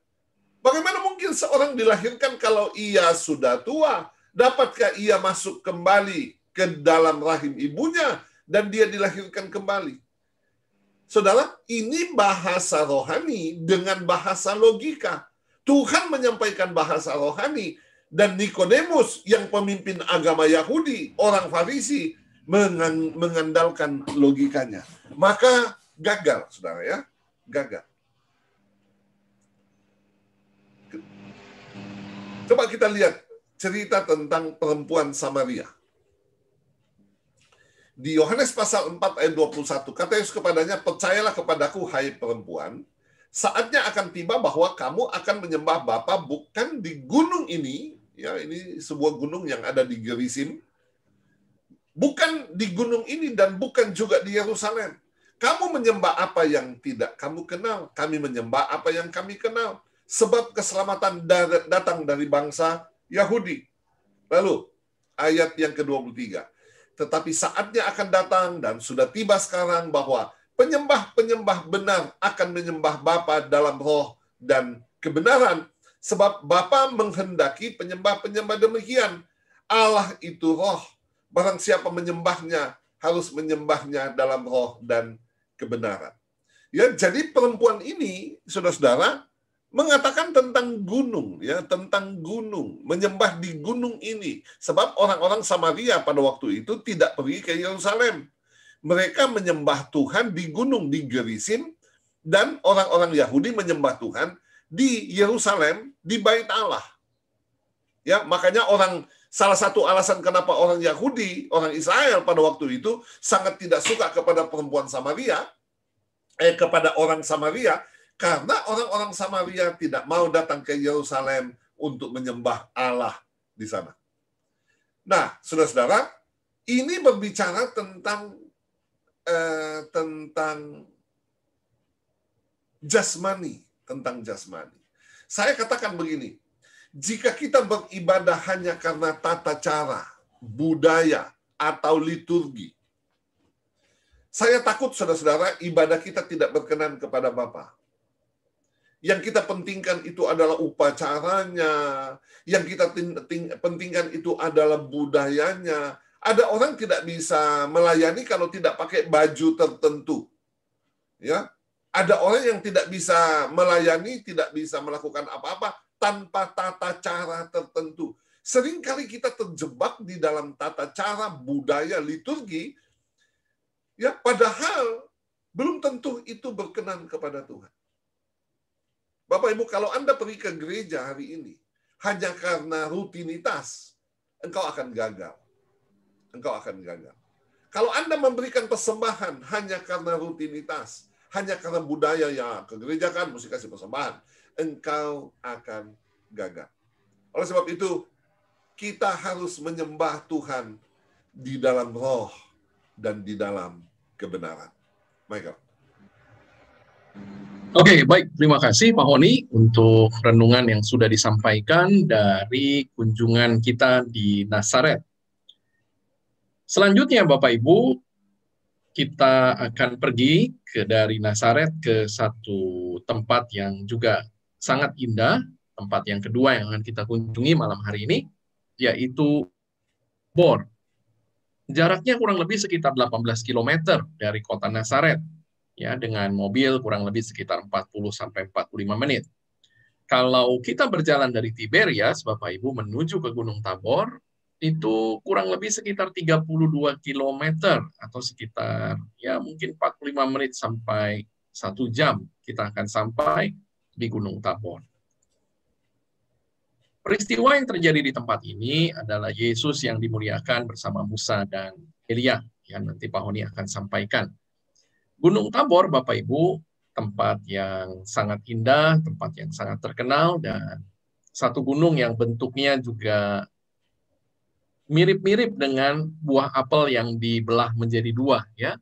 Bagaimana mungkin seorang dilahirkan kalau ia sudah tua? Dapatkah ia masuk kembali ke dalam rahim ibunya dan dia dilahirkan kembali? Saudara, ini bahasa rohani dengan bahasa logika. Tuhan menyampaikan bahasa rohani, dan Nikodemus yang pemimpin agama Yahudi, orang Farisi, mengandalkan logikanya. Maka gagal, saudara, ya. Gagal. Coba kita lihat cerita tentang perempuan Samaria. Di Yohanes pasal 4 ayat 21, kata Yesus kepadanya, percayalah kepadaku, hai perempuan, saatnya akan tiba bahwa kamu akan menyembah Bapa bukan di gunung ini, ya, ini sebuah gunung yang ada di Gerizim, bukan di gunung ini dan bukan juga di Yerusalem. Kamu menyembah apa yang tidak kamu kenal, kami menyembah apa yang kami kenal, sebab keselamatan datang dari bangsa Yahudi. Lalu, ayat yang ke-23. Tetapi saatnya akan datang dan sudah tiba sekarang bahwa penyembah-penyembah benar akan menyembah Bapa dalam roh dan kebenaran. Sebab Bapa menghendaki penyembah-penyembah demikian. Allah itu roh. Barang siapa menyembahnya, harus menyembahnya dalam roh dan kebenaran. Ya, jadi perempuan ini, saudara-saudara, mengatakan tentang gunung, ya, tentang gunung, menyembah di gunung ini. Sebab orang-orang Samaria pada waktu itu tidak pergi ke Yerusalem. Mereka menyembah Tuhan di gunung, di Gerizim, dan orang-orang Yahudi menyembah Tuhan di Yerusalem, di Bait Allah. Ya, makanya salah satu alasan kenapa orang Yahudi, orang Israel pada waktu itu sangat tidak suka kepada perempuan Samaria, kepada orang Samaria, karena orang-orang Samaria tidak mau datang ke Yerusalem untuk menyembah Allah di sana. Nah, saudara-saudara, ini berbicara tentang jasmani, tentang jasmani. Saya katakan begini, jika kita beribadah hanya karena tata cara, budaya, atau liturgi, saya takut, saudara-saudara, ibadah kita tidak berkenan kepada Bapa. Yang kita pentingkan itu adalah upacaranya, yang kita pentingkan itu adalah budayanya. Ada orang tidak bisa melayani kalau tidak pakai baju tertentu. Ya, ada orang yang tidak bisa melayani, tidak bisa melakukan apa-apa tanpa tata cara tertentu. Seringkali kita terjebak di dalam tata cara, budaya, liturgi, ya, padahal belum tentu itu berkenan kepada Tuhan. Bapak Ibu, kalau Anda pergi ke gereja hari ini hanya karena rutinitas, engkau akan gagal. Engkau akan gagal. Kalau Anda memberikan persembahan hanya karena rutinitas, hanya karena budaya, ya ke gereja kan mesti kasih persembahan, engkau akan gagal. Oleh sebab itu, kita harus menyembah Tuhan di dalam roh dan di dalam kebenaran. Michael. Oke, baik. Terima kasih Pak Honi untuk renungan yang sudah disampaikan dari kunjungan kita di Nazaret. Selanjutnya Bapak Ibu, kita akan pergi dari Nazaret ke satu tempat yang juga sangat indah, tempat yang kedua yang akan kita kunjungi malam hari ini, yaitu Tabor. Jaraknya kurang lebih sekitar 18 km dari kota Nazaret, ya, dengan mobil kurang lebih sekitar 40-45 menit. Kalau kita berjalan dari Tiberias, Bapak Ibu, menuju ke Gunung Tabor, itu kurang lebih sekitar 32 km atau sekitar ya mungkin 45 menit sampai 1 jam kita akan sampai di Gunung Tabor. Peristiwa yang terjadi di tempat ini adalah Yesus yang dimuliakan bersama Musa dan Elia, yang nanti Pak Honi akan sampaikan. Gunung Tabor, Bapak Ibu, tempat yang sangat indah, tempat yang sangat terkenal, dan satu gunung yang bentuknya juga mirip-mirip dengan buah apel yang dibelah menjadi dua, ya.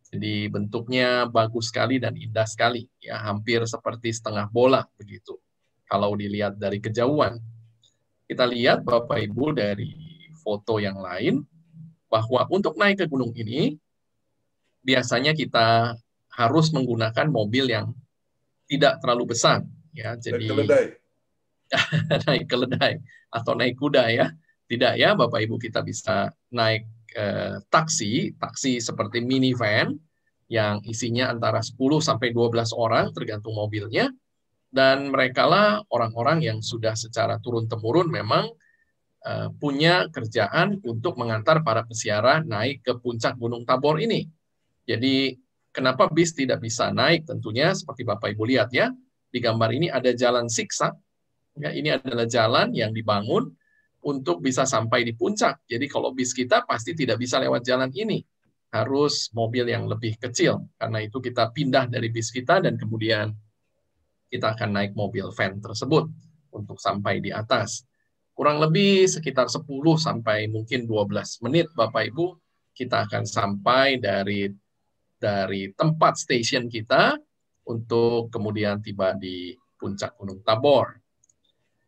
Jadi bentuknya bagus sekali dan indah sekali, ya, hampir seperti setengah bola begitu. Kalau dilihat dari kejauhan, kita lihat Bapak Ibu dari foto yang lain bahwa untuk naik ke gunung ini biasanya kita harus menggunakan mobil yang tidak terlalu besar, ya. Jadi naik keledai atau naik kuda, ya. Tidak, ya Bapak Ibu, kita bisa naik taksi seperti minivan yang isinya antara 10 sampai 12 orang tergantung mobilnya, dan merekalah orang-orang yang sudah secara turun-temurun memang punya kerjaan untuk mengantar para peziarah naik ke puncak Gunung Tabor ini. Jadi kenapa bis tidak bisa naik? Tentunya seperti Bapak Ibu lihat, ya, di gambar ini ada jalan siksak, ya, ini adalah jalan yang dibangun untuk bisa sampai di puncak. Jadi kalau bis kita pasti tidak bisa lewat jalan ini. Harus mobil yang lebih kecil. Karena itu kita pindah dari bis kita dan kemudian kita akan naik mobil van tersebut untuk sampai di atas. Kurang lebih sekitar 10 sampai mungkin 12 menit Bapak Ibu, kita akan sampai dari tempat stasiun kita untuk kemudian tiba di puncak Gunung Tabor.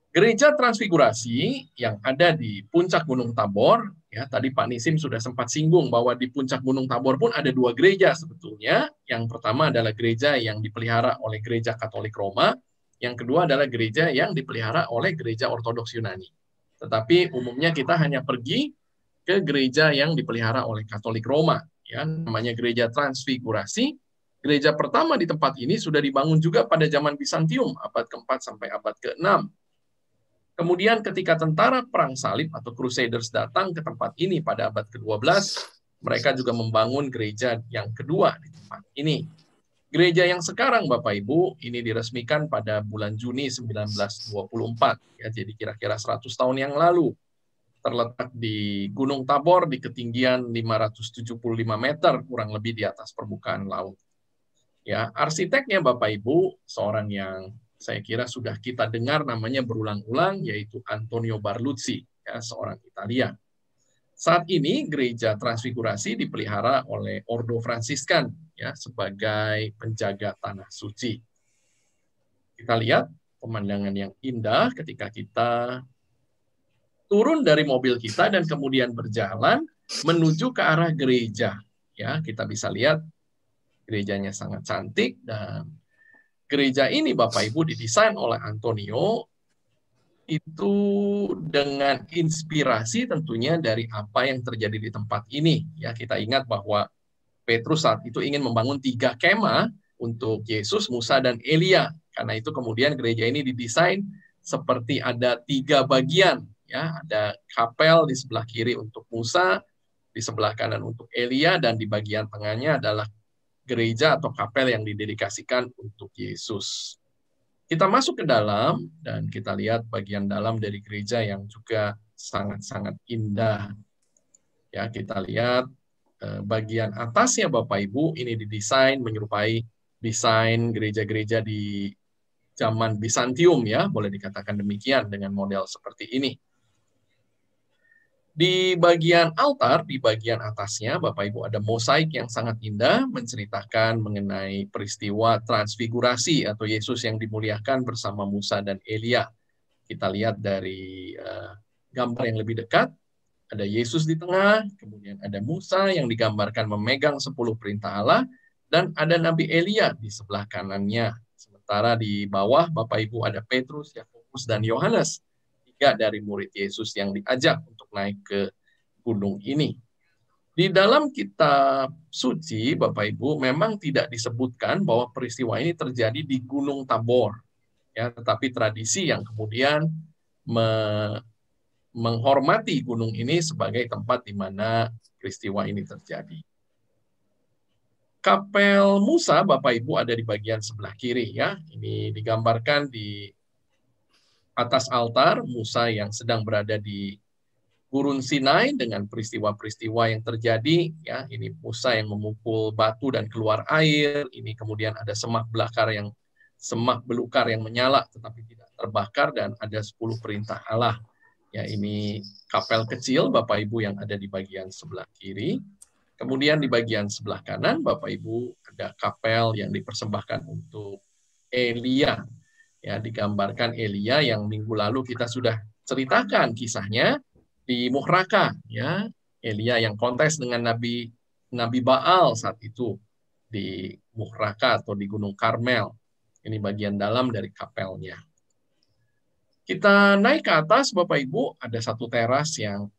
Gereja Transfigurasi yang ada di puncak Gunung Tabor, ya, tadi Pak Nisim sudah sempat singgung bahwa di puncak Gunung Tabor pun ada 2 gereja sebetulnya. Yang pertama adalah gereja yang dipelihara oleh Gereja Katolik Roma, Yang kedua adalah gereja yang dipelihara oleh gereja Ortodoks Yunani. Tetapi umumnya kita hanya pergi ke gereja yang dipelihara oleh Katolik Roma, ya, namanya gereja Transfigurasi. Gereja pertama di tempat ini sudah dibangun juga pada zaman Bizantium, abad ke-4 sampai abad ke-6. Kemudian ketika tentara perang salib atau Crusaders datang ke tempat ini pada abad ke-12, mereka juga membangun gereja yang kedua di tempat ini. Gereja yang sekarang, Bapak Ibu, ini diresmikan pada bulan Juni 1924, ya, jadi kira-kira 100 tahun yang lalu. Terletak di Gunung Tabor di ketinggian 575 meter, kurang lebih di atas permukaan laut. Ya, arsiteknya Bapak Ibu, seorang yang saya kira sudah kita dengar namanya berulang-ulang, yaitu Antonio Barluzzi, ya, seorang Italia. Saat ini gereja Transfigurasi dipelihara oleh Ordo Fransiskan, ya, sebagai penjaga tanah suci. Kita lihat pemandangan yang indah ketika kita turun dari mobil kita dan kemudian berjalan menuju ke arah gereja. Ya, kita bisa lihat gerejanya sangat cantik, dan gereja ini Bapak Ibu didesain oleh Antonio itu dengan inspirasi tentunya dari apa yang terjadi di tempat ini. Ya, kita ingat bahwa Petrus saat itu ingin membangun 3 kemah untuk Yesus, Musa, dan Elia. Karena itu kemudian gereja ini didesain seperti ada 3 bagian. Ya, ada kapel di sebelah kiri untuk Musa, di sebelah kanan untuk Elia, dan di bagian tengahnya adalah gereja atau kapel yang didedikasikan untuk Yesus. Kita masuk ke dalam dan kita lihat bagian dalam dari gereja yang juga sangat-sangat indah. Ya, kita lihat bagian atasnya Bapak Ibu ini didesain menyerupai desain gereja-gereja di zaman Bizantium, ya, boleh dikatakan demikian dengan model seperti ini. Di bagian altar, di bagian atasnya, Bapak Ibu ada mosaik yang sangat indah menceritakan mengenai peristiwa transfigurasi atau Yesus yang dimuliakan bersama Musa dan Elia. Kita lihat dari gambar yang lebih dekat, ada Yesus di tengah, kemudian ada Musa yang digambarkan memegang 10 perintah Allah, dan ada Nabi Elia di sebelah kanannya. Sementara di bawah, Bapak Ibu ada Petrus, Yakobus, dan Yohanes, 3 dari murid Yesus yang diajak untuk naik ke gunung ini. Di dalam kitab suci, Bapak Ibu, memang tidak disebutkan bahwa peristiwa ini terjadi di Gunung Tabor, ya, tetapi tradisi yang kemudian menghormati gunung ini sebagai tempat di mana peristiwa ini terjadi. Kapel Musa, Bapak Ibu, ada di bagian sebelah kiri, ya. Ini digambarkan di atas altar Musa yang sedang berada di Gurun Sinai dengan peristiwa-peristiwa yang terjadi, ya. Ini Musa yang memukul batu dan keluar air. Ini kemudian ada semak belukar yang menyala tetapi tidak terbakar, dan ada 10 perintah Allah. Ya, ini kapel kecil Bapak Ibu yang ada di bagian sebelah kiri. Kemudian di bagian sebelah kanan Bapak Ibu ada kapel yang dipersembahkan untuk Elia. Ya, digambarkan Elia yang minggu lalu kita sudah ceritakan kisahnya di Muhraka, ya. Elia yang kontes dengan Nabi Baal saat itu di Muhraka atau di Gunung Karmel. Ini bagian dalam dari kapelnya. Kita naik ke atas Bapak Ibu, ada satu teras yang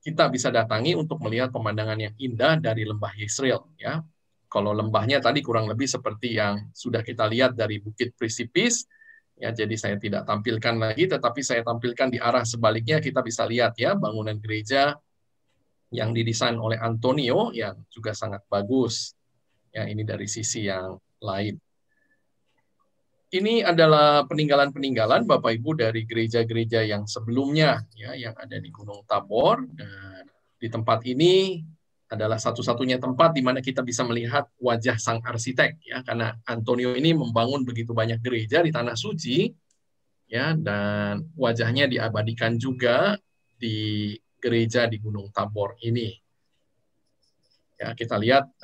kita bisa datangi untuk melihat pemandangan yang indah dari lembah Yisrael, ya. Kalau lembahnya tadi kurang lebih seperti yang sudah kita lihat dari Bukit Prisipis, ya, jadi saya tidak tampilkan lagi, tetapi saya tampilkan di arah sebaliknya. Kita bisa lihat, ya, bangunan gereja yang didesain oleh Antonio yang juga sangat bagus. Ya, ini dari sisi yang lain. Ini adalah peninggalan-peninggalan Bapak Ibu dari gereja-gereja yang sebelumnya, ya, yang ada di Gunung Tabor, dan di tempat ini adalah satu-satunya tempat di mana kita bisa melihat wajah sang arsitek, ya, karena Antonio ini membangun begitu banyak gereja di tanah suci, ya, dan wajahnya diabadikan juga di gereja di Gunung Tabor ini. Ya, kita lihat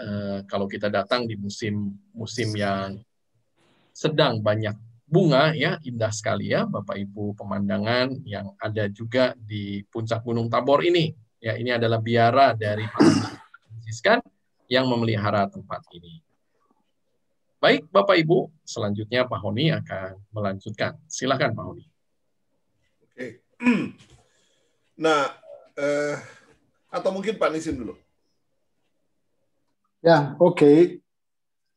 kalau kita datang di musim yang sedang banyak bunga, ya, indah sekali, ya, Bapak Ibu, pemandangan yang ada juga di puncak Gunung Tabor ini. Ya, ini adalah biara dari Fransiskan yang memelihara tempat ini. Baik, Bapak Ibu, selanjutnya Pak Honi akan melanjutkan. Silakan Pak Honi. Oke. Nah, atau mungkin Pak Nisim dulu. Ya, oke.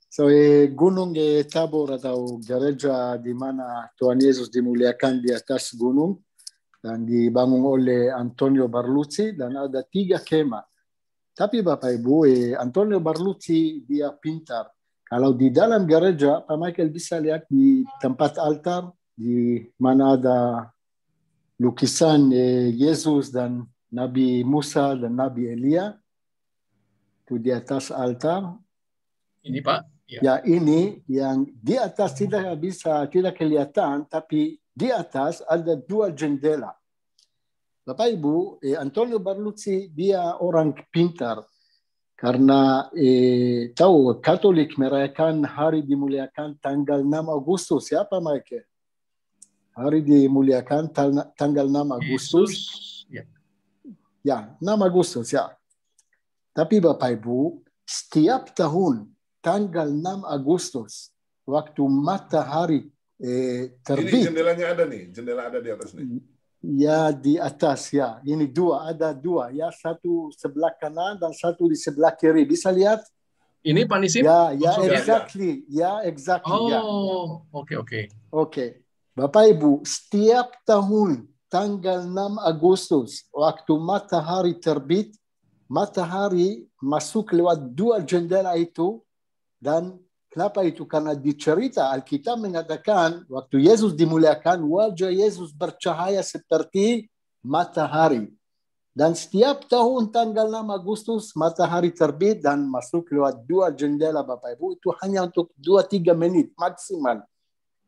So, Gunung Tabor atau gereja di mana Tuhan Yesus dimuliakan di atas gunung dan dibangun oleh Antonio Barluzzi dan ada 3 kemah. Tapi Bapak Ibu, Antonio Barluzzi dia pintar. Kalau di dalam gereja, Pak Michael bisa lihat di tempat altar di mana ada lukisan Yesus dan Nabi Musa dan Nabi Elia itu di atas altar. Ini Pak. Ya, ini yang di atas tidak kelihatan, tapi di atas ada 2 jendela. Bapak Ibu, Antonio Barluzzi dia orang pintar karena tahu Katolik merayakan hari dimuliakan tanggal 6 Agustus. Siapa Michael? Hari dimuliakan tanggal 6 Agustus. Ya, 6 Agustus ya. Tapi Bapak Ibu, setiap tahun tanggal 6 Agustus, waktu matahari terbit. Ini jendelanya ada nih, jendela ada di atas nih. Ya, di atas ya. Ini ada dua. Ya, satu sebelah kanan dan satu di sebelah kiri. Bisa lihat? Ini Pak Nisim? Ya, exactly. Ya, exactly. Oh, oke. Bapak Ibu, setiap tahun tanggal 6 Agustus, waktu matahari terbit, matahari masuk lewat 2 jendela itu. Dan kenapa itu? Karena dicerita Alkitab mengatakan waktu Yesus dimuliakan, wajah Yesus bercahaya seperti matahari. Dan setiap tahun tanggal 6 Agustus matahari terbit dan masuk lewat 2 jendela Bapak Ibu. Itu hanya untuk 2-3 menit maksimal.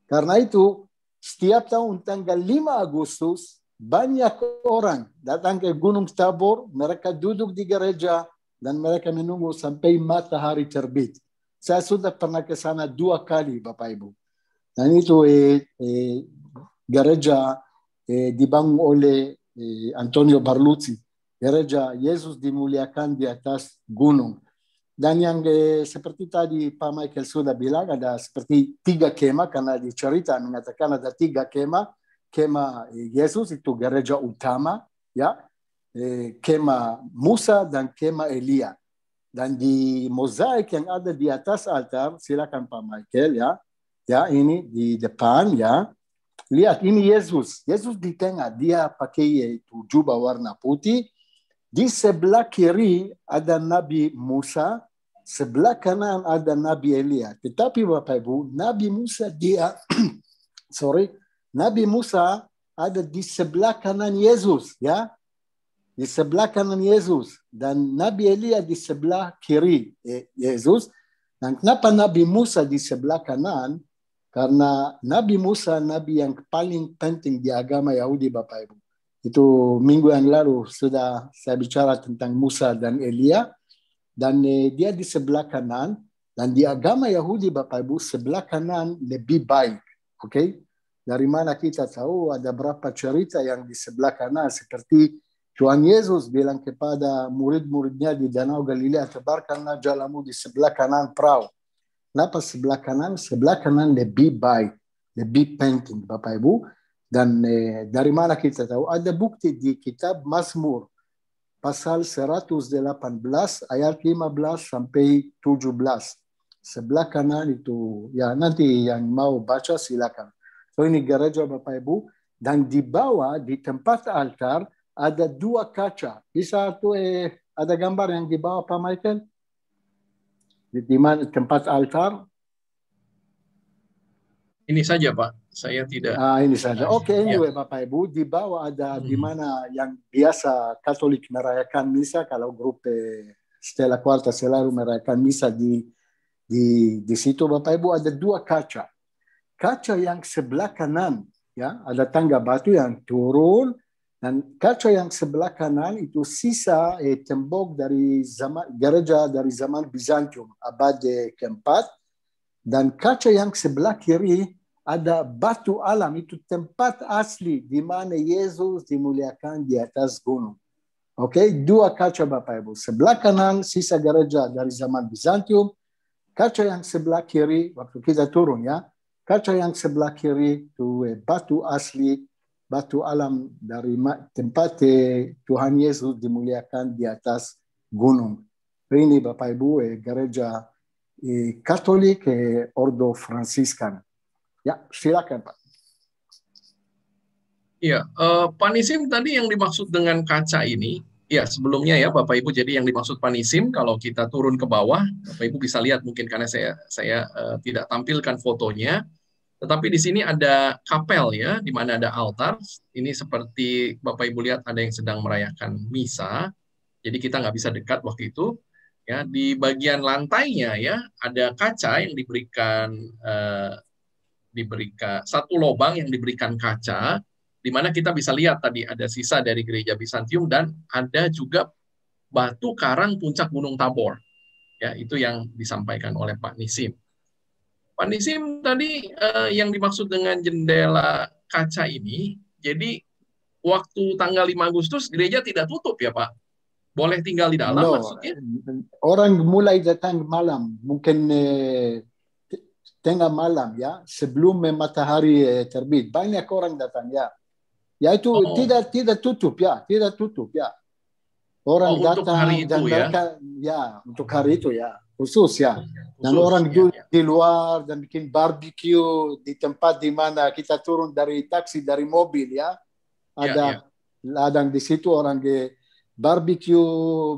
Karena itu setiap tahun tanggal 5 Agustus banyak orang datang ke Gunung Tabor. Mereka duduk di gereja dan mereka menunggu sampai matahari terbit. Saya sudah pernah ke sana 2 kali, Bapak Ibu. Dan itu gereja dibangun oleh Antonio Barluzzi. Gereja Yesus dimuliakan di atas gunung. Dan yang seperti tadi Pak Michael sudah bilang, ada seperti 3 kemah, karena dicerita mengatakan ada 3 kemah. Kemah Yesus itu gereja utama, ya. Kemah Musa dan kemah Elia. Dan di mozaik yang ada di atas altar, silakan Pak Michael ya. Ya, ini di depan ya. Lihat, ini Yesus. Yesus di tengah, dia pakai itu jubah warna putih. Di sebelah kiri ada Nabi Musa, sebelah kanan ada Nabi Elia. Tetapi Bapak Ibu, Nabi Musa dia Nabi Musa ada di sebelah kanan Yesus ya. Di sebelah kanan Yesus dan Nabi Elia di sebelah kiri Yesus. Dan kenapa Nabi Musa di sebelah kanan? Karena Nabi Musa nabi yang paling penting di agama Yahudi Bapak Ibu. Itu minggu yang lalu sudah saya bicara tentang Musa dan Elia dan dia di sebelah kanan dan di agama Yahudi Bapak Ibu sebelah kanan lebih baik. Oke? Dari mana kita tahu ada berapa cerita yang di sebelah kanan seperti Tuhan Yesus bilang kepada murid-muridnya di Danau Galilea, tebarkanlah jalamu di sebelah kanan perahu. Kenapa sebelah kanan? Sebelah kanan lebih baik, lebih penting Bapak Ibu. Dan dari mana kita tahu? Ada bukti di kitab Mazmur, pasal 118, ayat 15 sampai 17. Sebelah kanan itu, ya nanti yang mau baca silakan. So ini gereja Bapak Ibu. Dan di bawah, di tempat altar, ada 2 kaca. Bisa tuh ada gambar yang di bawah Pak Michael? Di mana tempat altar? Ini saja Pak, saya tidak. Ini saja. Oke, anyway Bapak Ibu, di bawah ada di mana yang biasa Katolik merayakan misa, kalau grup Stella Quarta selalu merayakan misa di situ Bapak Ibu ada 2 kaca. Kaca yang sebelah kanan, ya, ada tangga batu yang turun. Dan kaca yang sebelah kanan itu sisa tembok dari zaman gereja dari zaman Bizantium abad keempat. Dan kaca yang sebelah kiri ada batu alam, itu tempat asli di mana Yesus dimuliakan di atas gunung. Oke, 2 kaca Bapak Ibu. Sebelah kanan sisa gereja dari zaman Bizantium, kaca yang sebelah kiri waktu kita turun ya, kaca yang sebelah kiri itu batu asli, batu alam dari tempat Tuhan Yesus dimuliakan di atas gunung. Ini Bapak Ibu gereja Katolik Ordo Fransiskan. Ya, silakan Pak. Iya, Pak Nisim tadi yang dimaksud dengan kaca ini, ya sebelumnya ya Bapak Ibu, jadi yang dimaksud Pak Nisim kalau kita turun ke bawah, Bapak Ibu bisa lihat mungkin karena saya tidak tampilkan fotonya, tetapi di sini ada kapel ya, di mana ada altar. Ini seperti Bapak Ibu lihat ada yang sedang merayakan misa, jadi kita nggak bisa dekat waktu itu. Ya, di bagian lantainya ya ada kaca yang diberikan satu lubang yang diberikan kaca, di mana kita bisa lihat tadi ada sisa dari gereja Bizantium dan ada juga batu karang puncak Gunung Tabor. Ya, itu yang disampaikan oleh Pak Nisim. Pak Nisim tadi yang dimaksud dengan jendela kaca ini, jadi waktu tanggal 5 Agustus gereja tidak tutup ya Pak? Boleh tinggal di dalam maksudnya? Orang mulai datang malam, mungkin tengah malam ya, sebelum matahari terbit. Banyak orang datang ya. Ya itu tidak tutup ya, tidak tutup ya. Orang datang untuk hari itu, dan mereka ya untuk hari itu ya, khusus ya. Dan orang di luar dan bikin barbecue di tempat di mana kita turun dari taksi, dari mobil ya. Ada ladang di situ orang barbecue,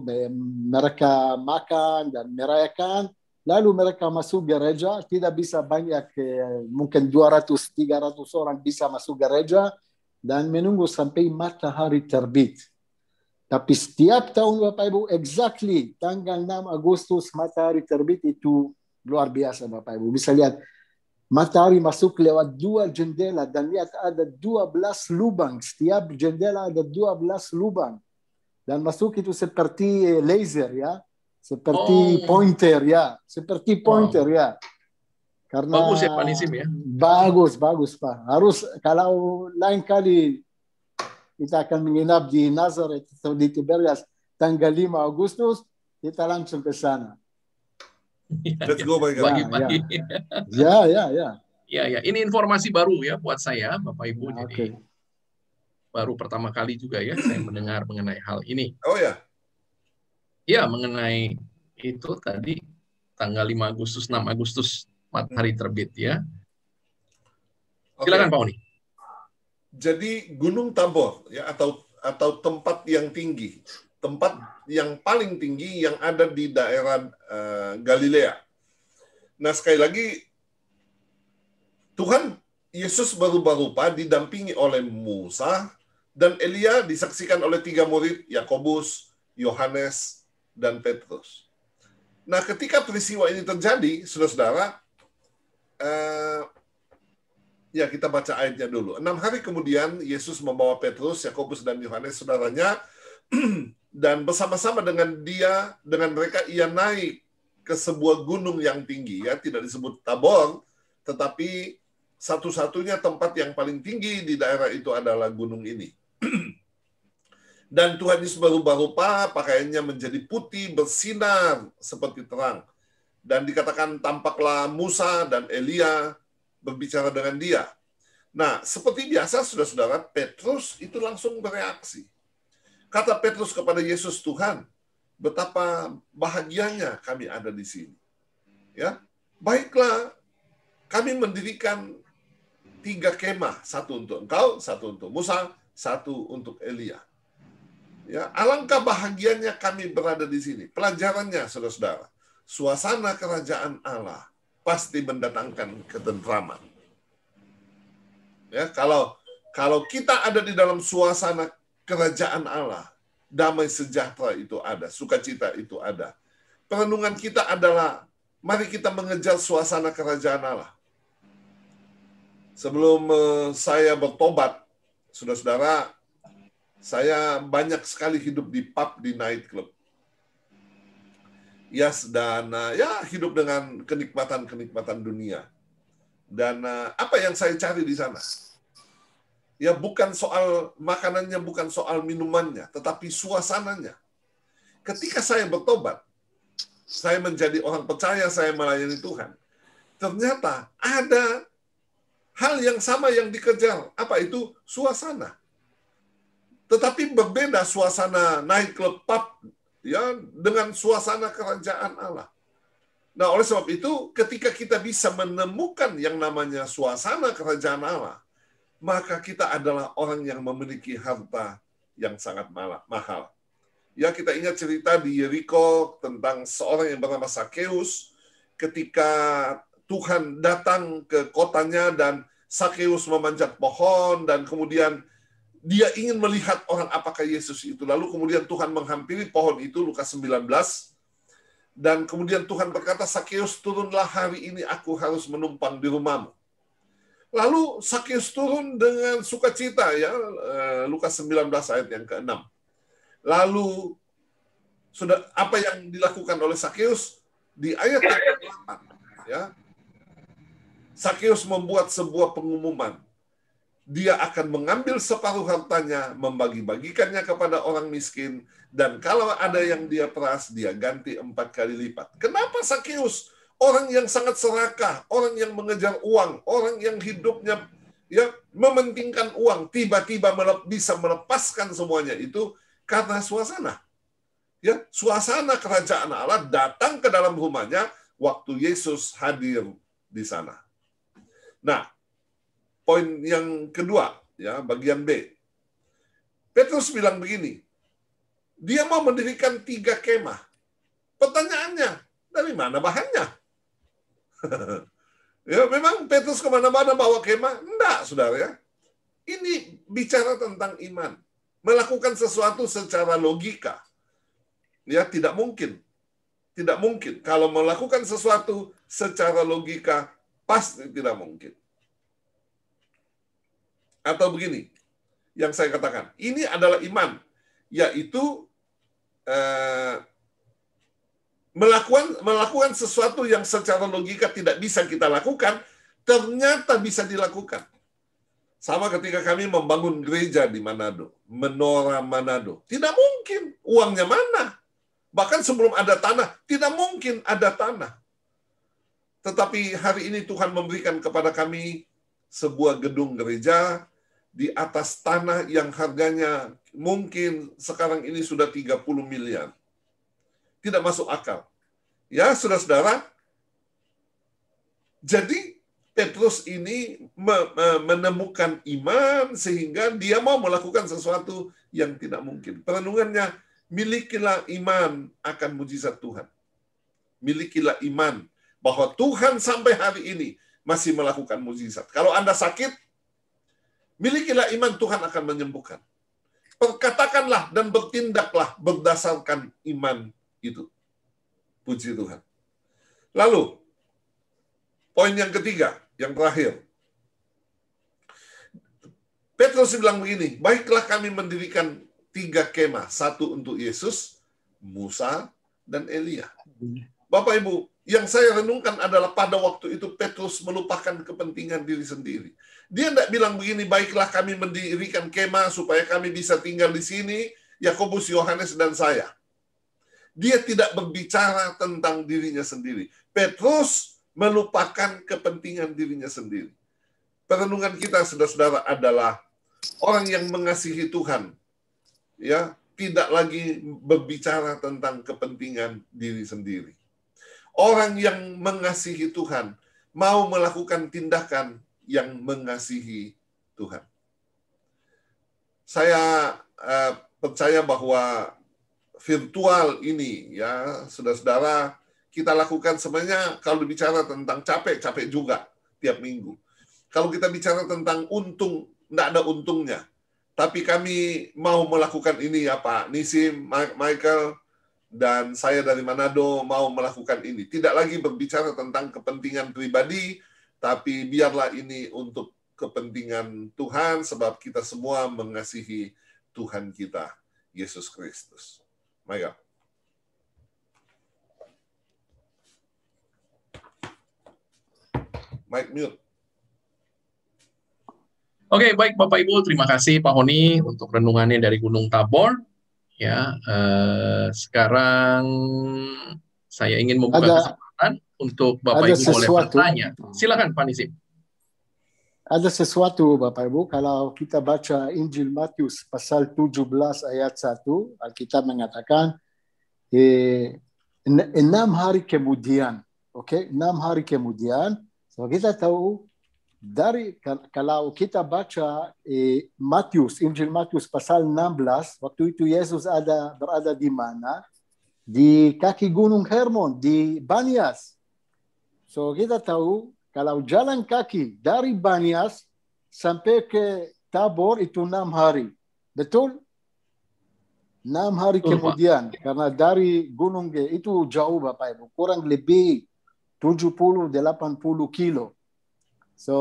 mereka makan dan merayakan. Lalu mereka masuk gereja, tidak bisa banyak, mungkin 200-300 orang bisa masuk gereja dan menunggu sampai matahari terbit. Tapi setiap tahun Bapak Ibu, exactly tanggal 6 Agustus matahari terbit itu luar biasa Bapak Ibu. Bisa lihat matahari masuk lewat 2 jendela dan lihat ada 12 lubang. Setiap jendela ada 12 lubang. Dan masuk itu seperti laser ya. Seperti pointer ya. Seperti pointer ya. Karena bagus ya Pak Nisim ya. Bagus Pak. Harus kalau lain kali kita akan menginap di Nazareth atau di Tiberias tanggal 5 Agustus, kita langsung ke sana. Let's go pagi-pagi. Ya. Ya, ini informasi baru ya buat saya Bapak Ibu. Jadi baru pertama kali juga ya saya mendengar mengenai hal ini. Oh ya. Ya, mengenai itu tadi tanggal 5 Agustus, 6 Agustus matahari terbit ya. Silakan Pak Oni. Jadi Gunung Tabor ya atau tempat yang tinggi, tempat yang paling tinggi yang ada di daerah Galilea. Nah, sekali lagi Tuhan Yesus berubah-ubah didampingi oleh Musa dan Elia, disaksikan oleh 3 murid, Yakobus, Yohanes, dan Petrus. Nah, ketika peristiwa ini terjadi, saudara-saudara, ya kita baca ayatnya dulu. 6 hari kemudian, Yesus membawa Petrus, Yakobus, dan Yohanes, saudaranya, dan bersama-sama dengan mereka, ia naik ke sebuah gunung yang tinggi, ya tidak disebut Tabor, tetapi satu-satunya tempat yang paling tinggi di daerah itu adalah gunung ini. Dan Tuhan Yesus berubah rupa, pakaiannya menjadi putih, bersinar seperti terang. Dan dikatakan tampaklah Musa dan Elia berbicara dengan dia. Nah, seperti biasa, saudara-saudara, Petrus itu langsung bereaksi. Kata Petrus kepada Yesus, Tuhan, betapa bahagianya kami ada di sini. Ya, baiklah, kami mendirikan 3 kemah, 1 untuk engkau, 1 untuk Musa, 1 untuk Elia. Ya, alangkah bahagianya kami berada di sini. Pelajarannya, saudara-saudara, suasana kerajaan Allah pasti mendatangkan ketentraman. Ya, kalau kita ada di dalam suasana kerajaan Allah, damai sejahtera itu ada, sukacita itu ada. Perenungan kita adalah, mari kita mengejar suasana kerajaan Allah. Sebelum saya bertobat, saudara-saudara, saya banyak sekali hidup di pub, di nightclub. Yes, dan ya hidup dengan kenikmatan-kenikmatan dunia. Dan apa yang saya cari di sana? Ya bukan soal makanannya, bukan soal minumannya, tetapi suasananya. Ketika saya bertobat, saya menjadi orang percaya, saya melayani Tuhan. Ternyata ada hal yang sama yang dikejar. Apa itu? Suasana. Tetapi berbeda suasana naik klub pub ya dengan suasana kerajaan Allah. Nah, oleh sebab itu ketika kita bisa menemukan yang namanya suasana kerajaan Allah, maka kita adalah orang yang memiliki harta yang sangat mahal. Ya, kita ingat cerita di Yeriko tentang seorang yang bernama Sakeus ketika Tuhan datang ke kotanya dan Sakeus memanjat pohon dan kemudian dia ingin melihat orang apakah Yesus itu. Lalu kemudian Tuhan menghampiri pohon itu, Lukas 19. Dan kemudian Tuhan berkata, Sakeus, turunlah hari ini, aku harus menumpang di rumahmu. Lalu Sakeus turun dengan sukacita, ya, Lukas 19 ayat yang ke-6. Lalu sudah apa yang dilakukan oleh Sakeus di ayat yang ke-8, ya. Sakeus membuat sebuah pengumuman. Dia akan mengambil separuh hartanya, membagi-bagikannya kepada orang miskin, dan kalau ada yang dia peras, dia ganti 4 kali lipat. Kenapa Sakeus? Orang yang sangat serakah, orang yang mengejar uang, orang yang hidupnya ya mementingkan uang, tiba-tiba bisa melepaskan semuanya itu karena suasana. Ya, suasana kerajaan Allah datang ke dalam rumahnya waktu Yesus hadir di sana. Nah, poin yang kedua, ya, bagian B. Petrus bilang begini, dia mau mendirikan 3 kemah. Pertanyaannya, dari mana bahannya? Ya, memang Petrus kemana-mana bawa kemah? Enggak, saudara ya. Ini bicara tentang iman. Melakukan sesuatu secara logika. Ya, tidak mungkin. Tidak mungkin. Kalau melakukan sesuatu secara logika, pasti tidak mungkin. Atau begini, yang saya katakan, ini adalah iman, yaitu melakukan sesuatu yang secara logika tidak bisa kita lakukan, ternyata bisa dilakukan. Sama ketika kami membangun gereja di Manado, Menora Manado. Tidak mungkin, uangnya mana? Bahkan sebelum ada tanah, tidak mungkin ada tanah. Tetapi hari ini Tuhan memberikan kepada kami sebuah gedung gereja di atas tanah yang harganya mungkin sekarang ini sudah 30 miliar. Tidak masuk akal. Ya, saudara-saudara, jadi Petrus ini menemukan iman sehingga dia mau melakukan sesuatu yang tidak mungkin. Perenungannya, milikilah iman akan mujizat Tuhan. Milikilah iman bahwa Tuhan sampai hari ini masih melakukan mujizat. Kalau Anda sakit, milikilah iman, Tuhan akan menyembuhkan. Perkatakanlah dan bertindaklah berdasarkan iman itu. Puji Tuhan. Lalu, poin yang ketiga, yang terakhir. Petrus bilang begini, baiklah kami mendirikan 3 kemah. 1 untuk Yesus, Musa, dan Elia. Bapak Ibu, yang saya renungkan adalah pada waktu itu Petrus melupakan kepentingan diri sendiri. Dia tidak bilang begini, baiklah kami mendirikan kemah supaya kami bisa tinggal di sini, Yakobus, Yohanes, dan saya. Dia tidak berbicara tentang dirinya sendiri. Petrus melupakan kepentingan dirinya sendiri. Perenungan kita, saudara-saudara, adalah orang yang mengasihi Tuhan. Ya, tidak lagi berbicara tentang kepentingan diri sendiri. Orang yang mengasihi Tuhan mau melakukan tindakan yang mengasihi Tuhan. Saya percaya bahwa virtual ini, ya, saudara-saudara, kita lakukan sebenarnya kalau bicara tentang capek juga tiap minggu. Kalau kita bicara tentang untung, tidak ada untungnya. Tapi kami mau melakukan ini ya Pak Nisim, Michael, dan saya dari Manado mau melakukan ini. Tidak lagi berbicara tentang kepentingan pribadi, tapi biarlah ini untuk kepentingan Tuhan, sebab kita semua mengasihi Tuhan kita, Yesus Kristus. Michael. Mike mute. Oke, baik Bapak Ibu, terima kasih Pak Honi untuk renungannya dari Gunung Tabor. Ya, sekarang Saya ingin membuka kesempatan untuk Bapak Ibu boleh bertanya. Silakan Pak Nisim. Ada sesuatu Bapak Ibu, kalau kita baca Injil Matius pasal 17 ayat 1, Alkitab mengatakan 6 hari kemudian, oke, 6 hari kemudian, so kita tahu dari kalau kita baca Matius, Injil Matius pasal 16, waktu itu Yesus berada di mana? Di kaki Gunung Hermon, di Banias. So kita tahu kalau jalan kaki dari Banias sampai ke Tabor itu 6 hari. Betul? 6 hari kemudian. Karena dari gunung itu jauh Bapak Ibu. Kurang lebih 70-80 kilo. So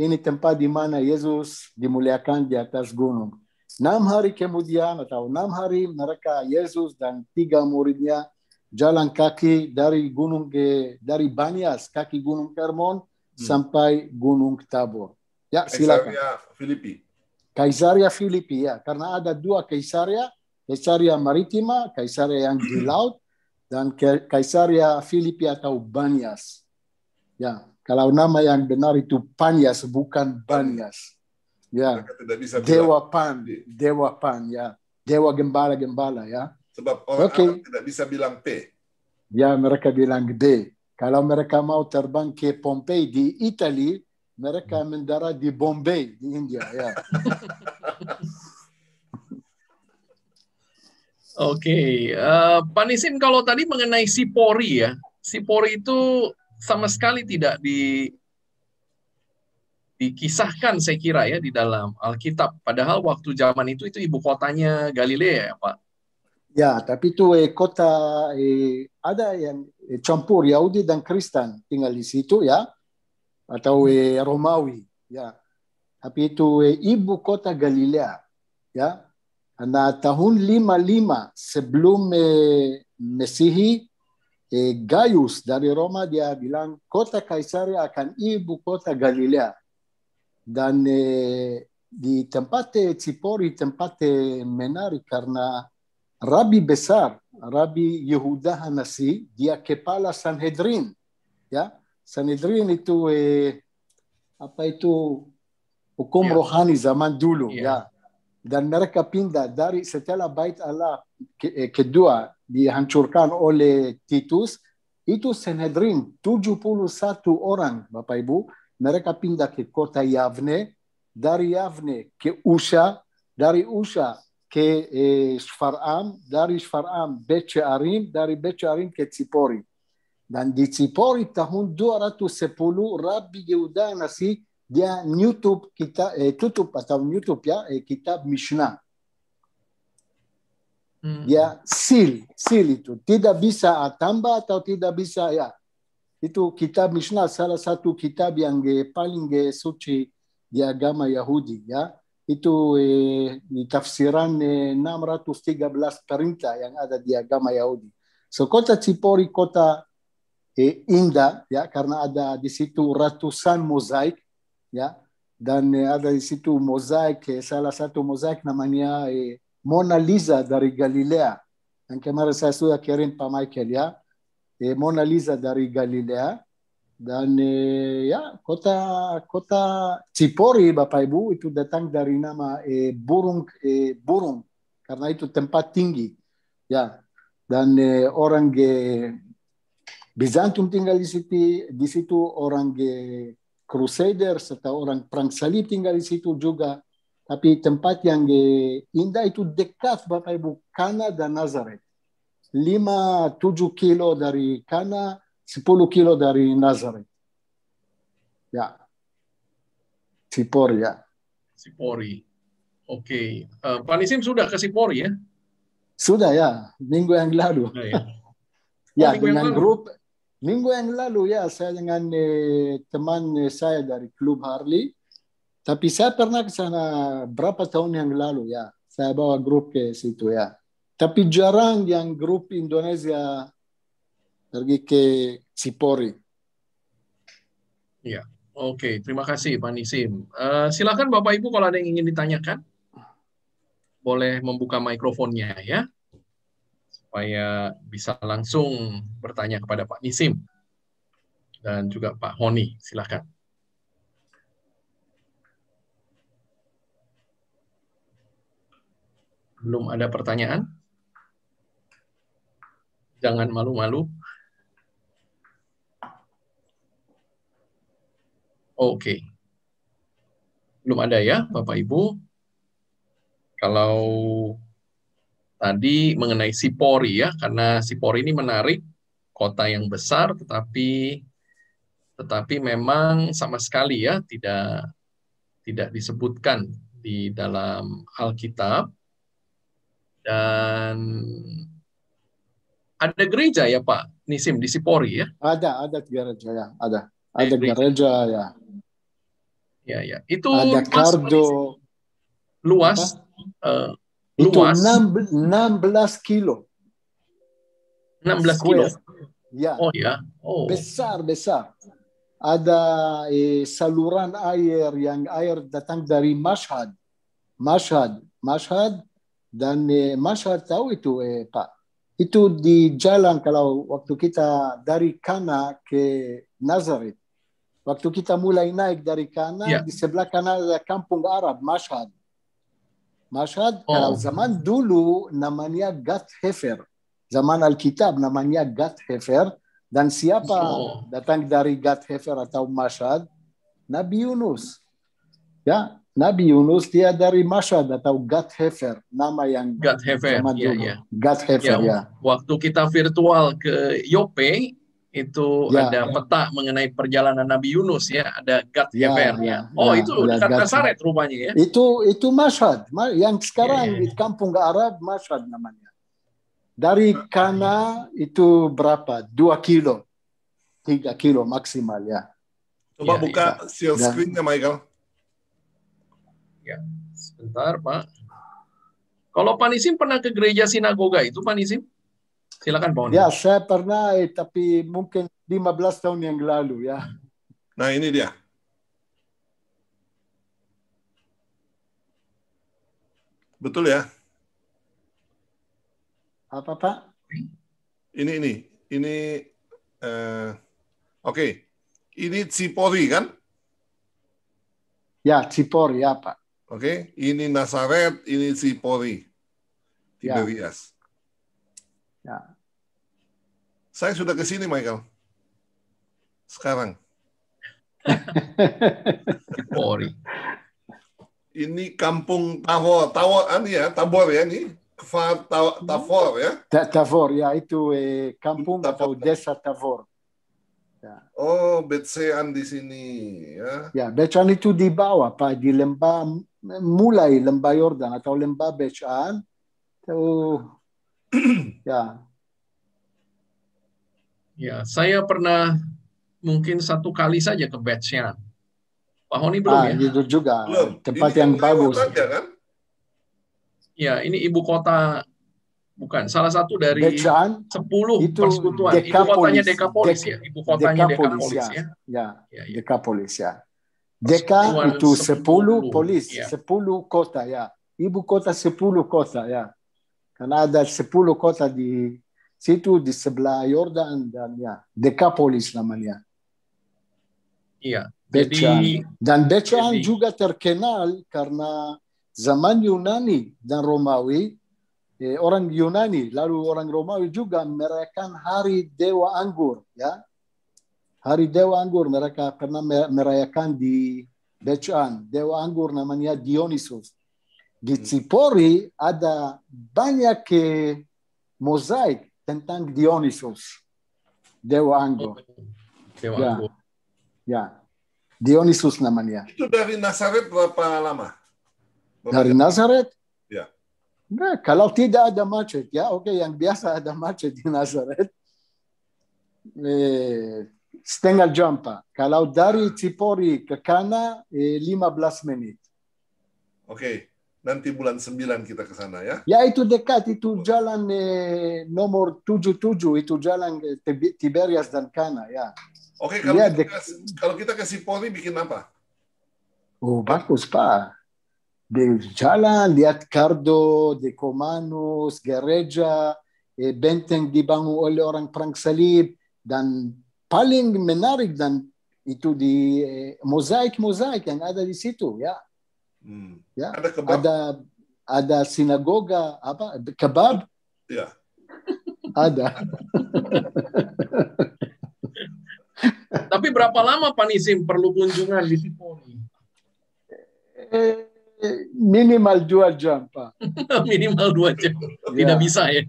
ini tempat di mana Yesus dimuliakan di atas gunung. 6 hari kemudian atau 6 hari mereka Yesus dan 3 muridnya jalan kaki dari dari Banias, kaki Gunung Hermon sampai Gunung Tabor. Ya, silakan. Kaisaria Filipi, ya. Karena ada 2 Kaisaria, Kaisaria Maritima, Kaisaria yang di laut, dan Kaisaria Filipi atau Banias. Ya, kalau nama yang benar itu Panias, bukan Banias. Ya, Dewa Pan, ya. Dewa gembala-gembala, ya. Sebab orang Arab tidak bisa bilang P. Ya, mereka bilang D. Kalau mereka mau terbang ke Pompei di Italia, mereka mendarat di Bombay di India. Ya. Oke, Pak Nisim, kalau tadi mengenai Sipori ya, Sipori itu sama sekali tidak dikisahkan saya kira ya di dalam Alkitab. Padahal waktu zaman itu ibu kotanya Galilea ya Pak. Ya, tapi itu kota ada yang campur Yahudi dan Kristen tinggal di situ ya, atau Romawi ya. Tapi itu ibu kota Galilea ya. Karena tahun 55 sebelum Mesihi, Gaius dari Roma dia bilang kota Kaisaria akan ibu kota Galilea. Dan di tempat Sipori tempat menarik karena Rabi besar, Rabi Yehuda Hanasi, dia kepala Sanhedrin. Ya, Sanhedrin itu hukum rohani zaman dulu, ya. Dan mereka pindah dari setelah Bait Allah kedua dihancurkan oleh Titus, itu Sanhedrin 71 orang, Bapak Ibu, mereka pindah ke kota Yavne, dari Yavne ke Usha, dari Usha ke Shfar'am, dari Shfar'am Bet She'arim, dari Bet She'arim ke Tzipori. Dan di Tzipori tahun 210 Rabbi Yehuda Hanasi dia tutup ya kitab Mishnah. Dia seal itu tidak bisa tambah atau tidak bisa ya. Itu kitab Mishnah salah satu kitab yang paling suci di agama Yahudi ya. Itu di tafsiran 613 perintah yang ada di agama Yahudi. So kota Tzipori kota indah ya karena ada di situ ratusan mozaik ya, dan ada di situ mozaik, salah satu mozaik namanya Mona Lisa dari Galilea. Yang kemarin saya sudah kirim Pak Michael ya, Mona Lisa dari Galilea. Dan ya kota Tzipori Bapak Ibu itu datang dari nama burung karena itu tempat tinggi ya, dan orang Bizantium tinggal di situ orang Crusaders atau orang perang salib tinggal di situ juga. Tapi tempat yang indah itu dekat Bapak Ibu Kana dan Nazaret, 5-7 kilo dari Kana, 10 kilo dari Nazaret. Ya. Sipori ya. Sipori. Oke. Pak Nisim sudah ke Sipori ya? Sudah ya. Minggu yang lalu. Ya, dengan grup. Minggu yang lalu ya. Saya dengan teman saya dari Klub Harley. Tapi saya pernah ke sana berapa tahun yang lalu ya. Saya bawa grup ke situ ya. Tapi jarang yang grup Indonesia pergi ke Sipori. Ya, oke. Terima kasih Pak Nisim. Silakan Bapak Ibu kalau ada yang ingin ditanyakan, boleh membuka mikrofonnya ya, supaya bisa langsung bertanya kepada Pak Nisim dan juga Pak Honi. Silakan. Belum ada pertanyaan? Jangan malu-malu. Oke. Belum ada ya, Bapak Ibu. Kalau tadi mengenai Sipori ya, karena Sipori ini menarik, kota yang besar, tetapi memang sama sekali ya tidak disebutkan di dalam Alkitab. Dan ada gereja ya Pak Nisim di Sipori ya? Ada gereja ya, ada gereja ya. Ya. Itu ada Kardo. Luas. Itu 16 kilo. 16 kilo? Ya. Oh ya. Oh. Besar. Ada saluran air yang air datang dari Mashhad. Dan Mashhad tahu itu Pak. Itu di jalan kalau waktu kita dari Kana ke Nazareth. Waktu kita mulai naik dari Kana, di sebelah kanan ada kampung Arab, Mashhad. Kalau zaman dulu namanya Gat Hefer. Zaman Alkitab namanya Gat Hefer. Dan siapa datang dari Gat Hefer atau Mashhad? Nabi Yunus. Ya, Nabi Yunus dia dari Mashhad atau Gat Hefer. Nama yang Gat Hefer, ya. Gat Hefer, ya. Waktu kita virtual ke Yope, itu ada peta mengenai perjalanan Nabi Yunus ya, ada Gat Hefer ya. Itu dekat Nazaret rupanya ya. Itu Mashhad, yang sekarang di kampung Arab Mashhad namanya. Dari Kana itu berapa? 2 kilo, 3 kilo maksimal ya. Coba buka share screen-nya Michael. Ya, sebentar Pak. Kalau Pak Nisim pernah ke gereja sinagoga itu Pak Nisim? Silakan Pak Honi. Ya, saya pernah, tapi mungkin 15 tahun yang lalu ya. Nah, ini dia. Betul ya? Apa Pak? Ini. Oke. Ini Sipori kan? Ya, Sipori ya Pak. Oke. Ini Nazaret, ini Sipori. Tiberias. Ya. Saya sudah ke sini, Michael. Sekarang. Sipori. Ini kampung Tavor. Tabor ya ini. Kfar Tavor ya. Tavor ya, itu kampung atau desa Tavor. Ya. Oh, Bet-Shean di sini ya. Ya, Bet-Shean itu di bawah Pak, di lembah, mulai lembah Yordan atau lembah Bet-Shean. Ya. Ya, saya pernah mungkin 1 kali saja ke Bet-Shean. Pak Honi belum ya? Itu juga belum. tempat ini yang bagus. Aja, kan? Ya, ini ibu kota, bukan salah satu dari Bet-Shean, 10 persekutuan. Ibu kotanya Dekapolis ya. Ibu kotanya Dekapolis ya. Ya. Dekapolis ya. Deka itu 10 polis, ya. 10 kota ya. Ibu kota 10 kota ya. Karena ada 10 kota di situ di sebelah Yordan dan ya Dekapolis namanya. Iya. Dan Bet-Shean juga terkenal karena zaman Yunani dan Romawi, orang Yunani lalu orang Romawi juga merayakan Hari Dewa Anggur ya. Hari Dewa Anggur mereka pernah merayakan di Bet-Shean. Dewa Anggur namanya Dionysus. Di Sipori ada banyak mozaik tentang Dionysus, Dewa Anggur. Ya. Dionysus namanya. Itu dari Nazaret berapa lama? Dari Nazaret? Ya. Nah, kalau tidak ada macet, ya oke, yang biasa ada macet di Nazaret. Setengah jam, Pak. Kalau dari Sipori ke Kana, 15 menit. Oke. Nanti bulan 9 kita ke sana ya. Ya, itu dekat, itu jalan nomor 77, itu jalan Tiberias dan Kana ya. Oke, kalau kita ke Sipori bikin apa? Oh, bagus Pak. Di jalan lihat Kardo, Dekomanus, gereja, benteng dibangun oleh orang perang salib, dan paling menarik dan itu di mozaik yang ada di situ, ya. Ya, Ada kebab? Ada sinagoga, kebab? Ya. Ada. Tapi berapa lama Pak Nisim perlu kunjungan di Tripoli? Minimal 2 jam, Pak. Minimal 2 jam. Tidak bisa ya.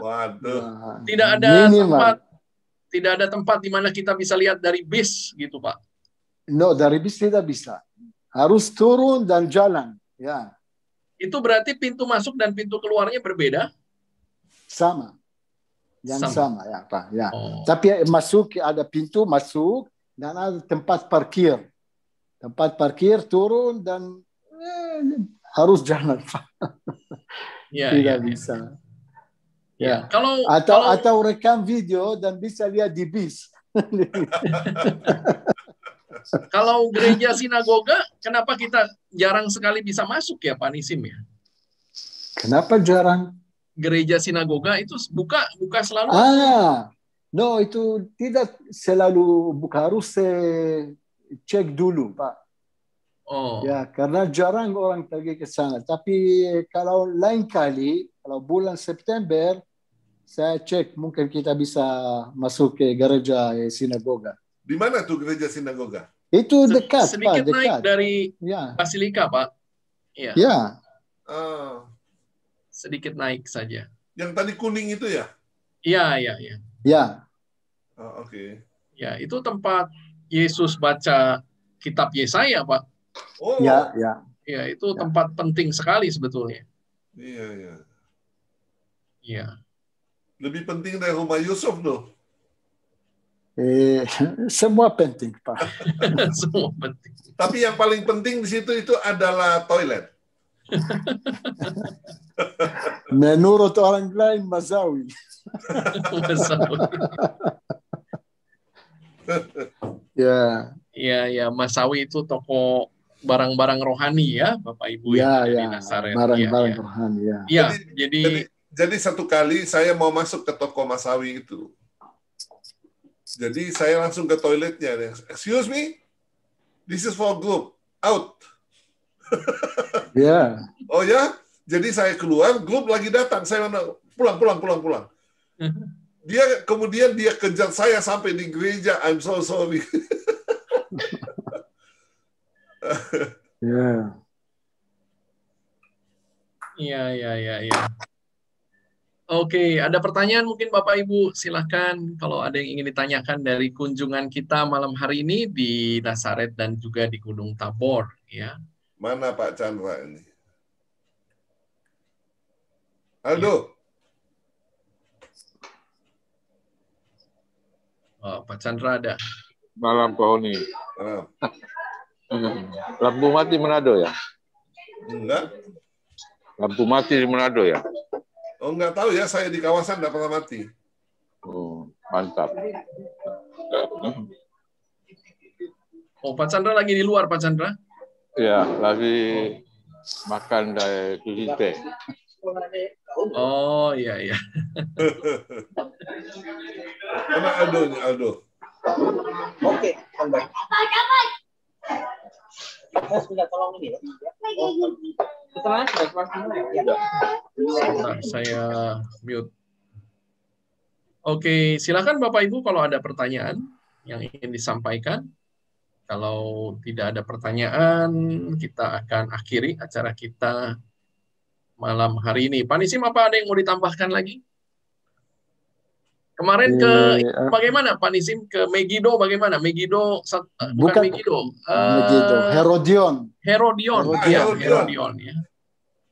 Waduh. Tidak ada tempat, tidak ada tempat di mana kita bisa lihat dari bis gitu, Pak. No, dari bis tidak bisa. Harus turun dan jalan. Ya. Itu berarti pintu masuk dan pintu keluarnya berbeda? Sama. Yang sama ya, Pak. Ya. Oh. Tapi ada pintu masuk dan ada tempat parkir. Tempat parkir, turun dan harus jalan, Pak. Ya, tidak ya, bisa. Ya. Atau rekam video dan bisa lihat di bis. Kalau gereja sinagoga, kenapa kita jarang sekali bisa masuk ya, Pak Nisim ya? Kenapa jarang? Gereja sinagoga itu buka selalu? No, itu tidak selalu buka, harus cek dulu, Pak. Oh. Ya, karena jarang orang pergi ke sana. Tapi kalau lain kali, kalau bulan September, saya cek mungkin kita bisa masuk ke gereja sinagoga. Di mana tuh gereja sinagoga? Itu dekat, sedikit Pak. Dekat. Naik dari Basilika, Pak. Ya. Ya. Sedikit naik saja. Yang tadi kuning itu ya? Iya. Ya. Oke. Ya, itu tempat Yesus baca kitab Yesaya, Pak. Oh. Ya. Ya, itu tempat penting sekali sebetulnya. Iya. Iya. Lebih penting dari rumah Yusuf loh. Semua penting, Pak. Semua penting. Tapi yang paling penting di situ itu adalah toilet. Menurut orang lain Masawi. Ya, Masawi itu toko barang-barang rohani ya, Bapak Ibu yang ada di Nazaret. Barang-barang rohani ya. Ya, jadi satu kali saya mau masuk ke toko Masawi itu. Jadi saya langsung ke toiletnya. Excuse me, this is for group. Out. Ya. Oh ya? Jadi saya keluar, grup lagi datang. Saya pulang. Kemudian dia kejar saya sampai di gereja. I'm so sorry. Ya. Oke, ada pertanyaan mungkin Bapak Ibu, silakan kalau ada yang ingin ditanyakan dari kunjungan kita malam hari ini di Nazaret dan juga di Gunung Tabor, ya. Mana Pak Chandra ini? Aldo. Oh, Pak Chandra ada. Malam Pak Honi. Lampu mati Manado ya? Enggak. Lampu mati di Manado ya? Oh, enggak tahu ya, saya di kawasan enggak pernah mati. Oh, mantap. Oh, Pak Chandra lagi di luar, Pak Chandra? Ya, lagi makan dari teh. Oh, iya. Mana Aldo? Oke, kembali. Saya sudah tolong ini. Saya mute. Oke, silakan Bapak Ibu kalau ada pertanyaan yang ingin disampaikan. Kalau tidak ada pertanyaan, kita akan akhiri acara kita malam hari ini. Pak Nisim, apa ada yang mau ditambahkan lagi? Kemarin bagaimana Pak Nisim? Ke Megiddo bagaimana? Megiddo, bukan Megiddo. Herodion ya.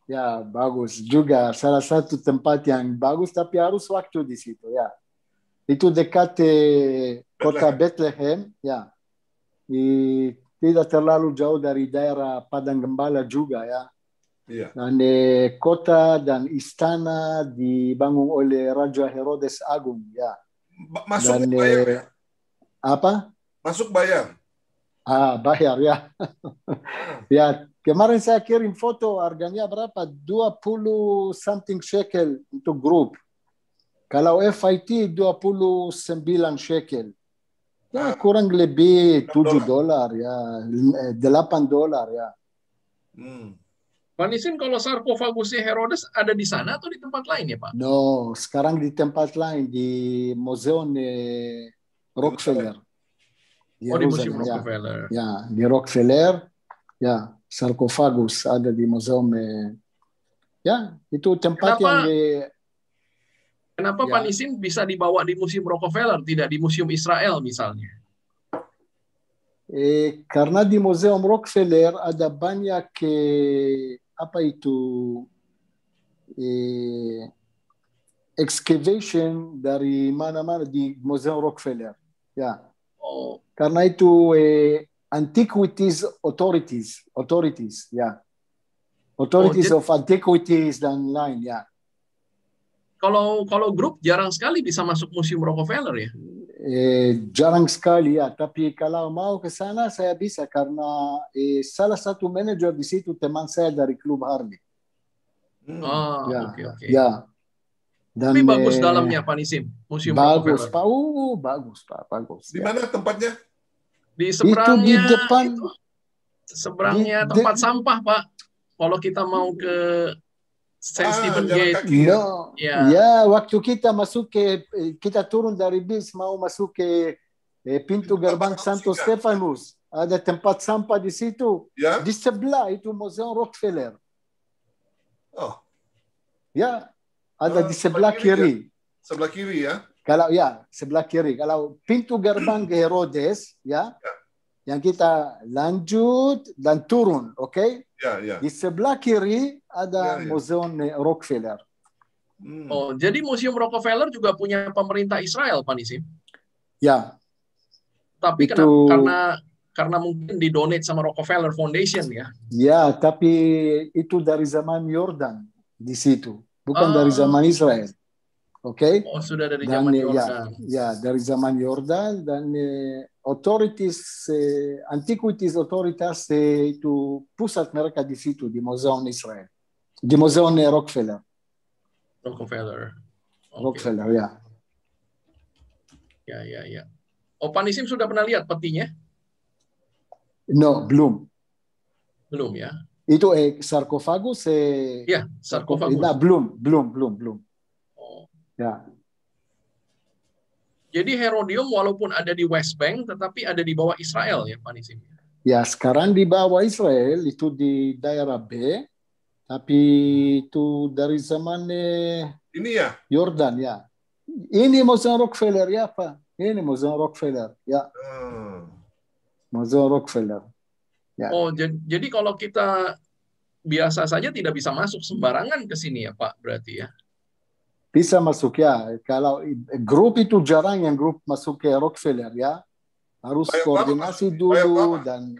Ya, bagus juga. Salah satu tempat yang bagus, tapi harus waktu di situ ya. Itu dekat kota Bethlehem, ya. Tidak terlalu jauh dari daerah Padang Gembala juga ya. Iya. Dan kota dan istana dibangun oleh Raja Herodes Agung ya. Masuk bayar ya? Apa? Masuk bayar. Bayar ya. Ya, kemarin saya kirim foto, harganya berapa? 20 something shekel untuk grup. Kalau FIT 29 shekel. Ya, kurang lebih $7 ya, $8 ya. Pak Nisim, kalau sarkofagusnya Herodes ada di sana atau di tempat lain ya, Pak? No, sekarang di tempat lain di Museum Rockefeller. Di Museum Rockefeller. Ya, di Rockefeller. Ya, sarkofagus ada di museum. Ya, itu tempat Kenapa Pak Nisim bisa dibawa di Museum Rockefeller, tidak di Museum Israel misalnya? Karena di Museum Rockefeller ada banyak excavation dari mana-mana di Museum Rockefeller. Ya. Karena itu antiquities authorities, ya. Authorities of antiquities dan lain, ya. Kalau grup jarang sekali bisa masuk Museum Rockefeller ya? Jarang sekali ya, tapi kalau mau ke sana saya bisa karena salah satu manajer di situ teman saya dari klub Harley. Oke. Ya. Dan, tapi bagus dalamnya Pak Nisim, Museum bagus, Rockefeller. Bagus. Di mana tempatnya? Di seberangnya. Itu di depan. Seberangnya tempat sampah Pak. Kalau kita mau ke St. Stephen Gate. No. Ya, waktu kita masuk kita turun dari bis mau masuk ke pintu gerbang Santo Stefanus. Ada tempat sampah di situ. Ya? Di sebelah itu Museum Rockefeller. Oh. Ya, ada di sebelah kiri. Sebelah kiri ya? Sebelah kiri. Kalau pintu gerbang Herodes, yang kita lanjut dan turun, oke? Ya. Di sebelah kiri ada Museum Rockefeller. Oh, jadi Museum Rockefeller juga punya pemerintah Israel, Pak Nisim? Ya. Tapi karena mungkin didonate sama Rockefeller Foundation ya? Ya, tapi itu dari zaman Yordan di situ, bukan dari zaman Israel. Oke? Oh, sudah dari zaman Yordan. Ya, dari zaman Yordan dan authorities, antiquities authorities itu pusat mereka di situ di Museum Israel, di Museum Rockefeller. Okay. Rockefeller, ya. Ya. Oh, Pak Nisim sudah pernah lihat petinya? No, belum. Belum ya? Itu sarkofagus. Ya, sarkofagus. Nah, belum. Oh. Ya. Jadi Herodium walaupun ada di West Bank, tetapi ada di bawah Israel ya, Pak Nisim? Ya, sekarang di bawah Israel, itu di daerah B, tapi itu dari zaman ini ya? Yordan, ya. Ini Museum Rockefeller, ya Pak. Ini Museum Rockefeller, ya. Museum Rockefeller. Ya. Oh, jadi kalau kita biasa saja tidak bisa masuk sembarangan ke sini ya, Pak, berarti ya? Bisa masuk ya. Kalau grup itu jarang yang grup masuk ke Rockefeller ya. Harus koordinasi dulu dan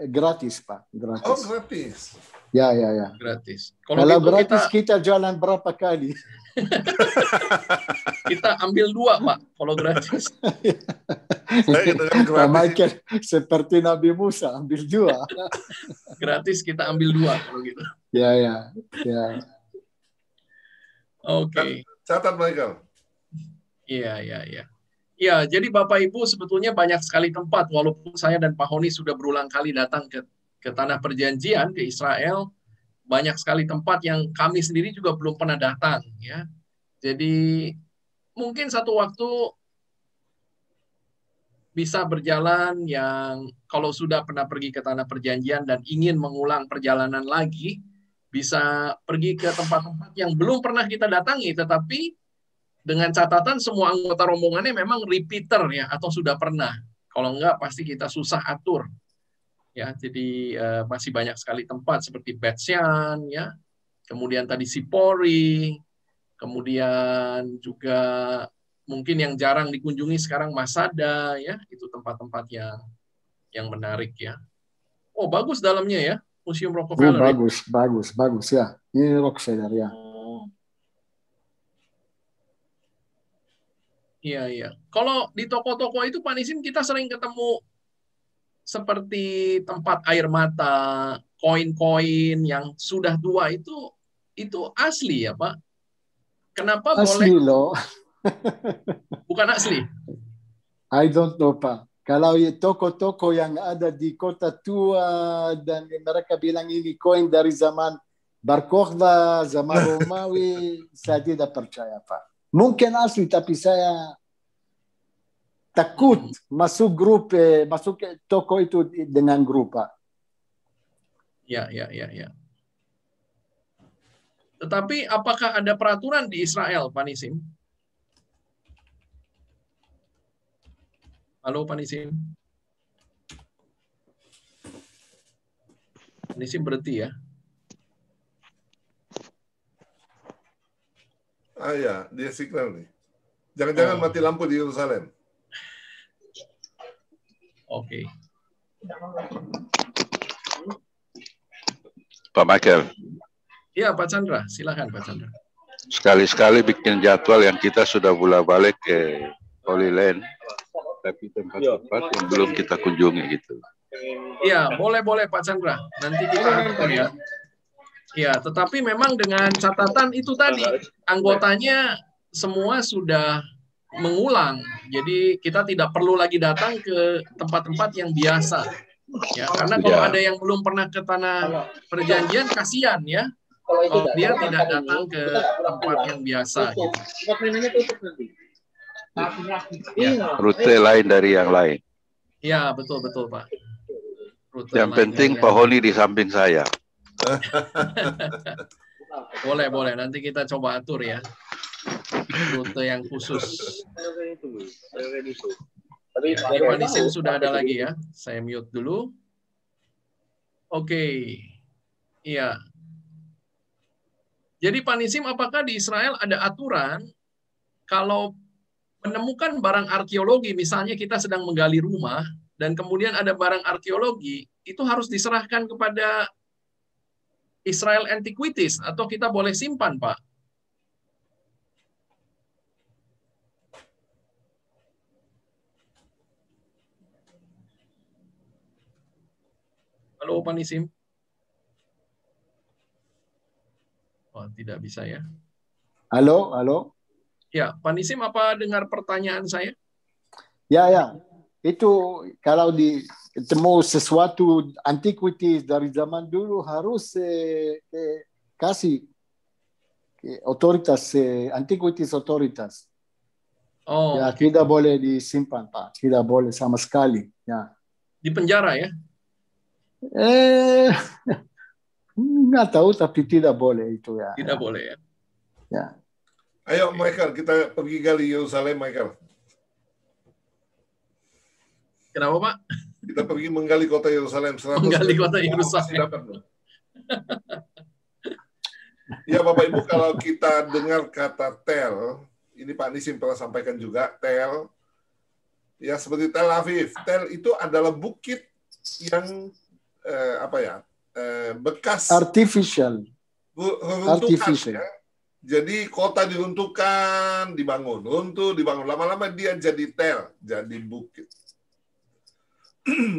gratis Pak. Gratis. Oh gratis. Ya. Gratis. Kalau gitu gratis kita jalan berapa kali? Kita ambil 2 Pak. Kalau gratis. Pak Michael seperti Nabi Musa ambil 2. Gratis kita ambil 2 kalau gitu. Ya. Oke. Catat Michael. Iya. Ya, jadi Bapak Ibu sebetulnya banyak sekali tempat walaupun saya dan Pak Honi sudah berulang kali datang ke Tanah Perjanjian, ke Israel, banyak sekali tempat yang kami sendiri juga belum pernah datang ya. Jadi mungkin satu waktu bisa berjalan yang kalau sudah pernah pergi ke Tanah Perjanjian dan ingin mengulang perjalanan lagi, bisa pergi ke tempat-tempat yang belum pernah kita datangi, tetapi dengan catatan semua anggota rombongannya memang repeater ya, atau sudah pernah. Kalau enggak, pasti kita susah atur. Ya, jadi masih banyak sekali tempat seperti Bet-Shean, ya, kemudian tadi Sipori, kemudian juga mungkin yang jarang dikunjungi sekarang Masada, ya, itu tempat-tempat yang menarik ya. Oh, bagus dalamnya ya. Museum Rockefeller. Bagus ya. Ini Rockefeller ya. Iya. Kalau di toko-toko itu Pak Nisim kita sering ketemu seperti tempat air mata, koin-koin yang sudah tua itu asli ya Pak? Kenapa Asli boleh? loh. Bukan asli. I don't know, Pak. Kalau toko-toko yang ada di kota tua dan mereka bilang ini koin dari zaman Bar Kokhba, zaman Romawi, saya tidak percaya, Pak. Mungkin asli, tapi saya takut masuk grup, masuk toko itu dengan grup, Pak. Ya. Tetapi apakah ada peraturan di Israel, Pak Nisim? Halo, Pak Nisim. Pak Nisim berhenti ya? Ya, dia signal nih. Jangan-jangan mati lampu di Yerusalem. Oke. Pak Michael, Iya, Pak Chandra. Silakan, Pak Chandra. sekali-sekali bikin jadwal yang kita sudah bolak-balik ke Holy Land, tapi tempat-tempat yang belum kita kunjungi gitu. Iya, boleh Pak Chandra. Nanti kita atur ya. Iya, tetapi memang dengan catatan itu tadi, anggotanya semua sudah mengulang. Jadi kita tidak perlu lagi datang ke tempat-tempat yang biasa. Ya, karena kalau ada yang belum pernah ke tanah perjanjian, kasihan ya. Kalau dia tidak datang ke tempat yang biasa. Gitu. Ya, rute lain dari yang lain. Ya, betul Pak. Rute yang penting Pak Honi di samping saya. Boleh. Nanti kita coba atur ya. Rute yang khusus. Ya, Pak Nisim sudah ada lagi ya. Saya mute dulu. Oke. Iya. Jadi Pak Nisim, apakah di Israel ada aturan kalau menemukan barang arkeologi, misalnya kita sedang menggali rumah, dan kemudian ada barang arkeologi, itu harus diserahkan kepada Israel Antiquities, atau kita boleh simpan, Pak? Halo, Pak Nisim? Oh, tidak bisa ya. Halo. Ya, Pak Nisim, apa dengar pertanyaan saya? Ya. Itu kalau ditemu sesuatu antiquities dari zaman dulu harus kasih otoritas, antiquities otoritas. Oh, ya, tidak boleh disimpan, Pak. Tidak boleh sama sekali. Ya. Di penjara ya? Nggak tahu, tapi tidak boleh itu ya. Tidak boleh ya. Ya. Ayo Michael, kita pergi gali Yerusalem, Michael. Kenapa, Pak? Kita pergi menggali kota Yerusalem. Menggali kota Yerusalem. Ya Bapak Ibu, kalau kita dengar kata tel, ini Pak Nisim pernah sampaikan juga, tel, ya seperti Tel Aviv. Tel itu adalah bukit yang bekas artificial. Ya. Jadi kota diruntuhkan, dibangun, runtuh, dibangun. Lama-lama dia jadi tel, jadi bukit.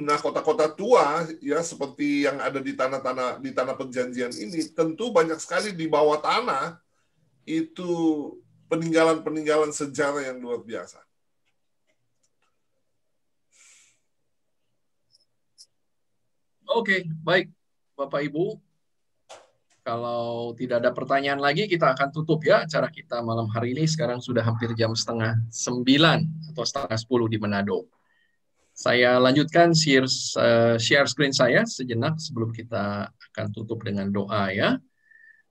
Nah, kota-kota tua ya seperti yang ada di tanah perjanjian ini tentu banyak sekali di bawah tanah itu peninggalan-peninggalan sejarah yang luar biasa. Oke, baik Bapak Ibu. Kalau tidak ada pertanyaan lagi, kita akan tutup ya acara kita malam hari ini. Sekarang sudah hampir jam 8:30 atau 9:30 di Manado. Saya lanjutkan share screen saya sejenak sebelum kita akan tutup dengan doa ya.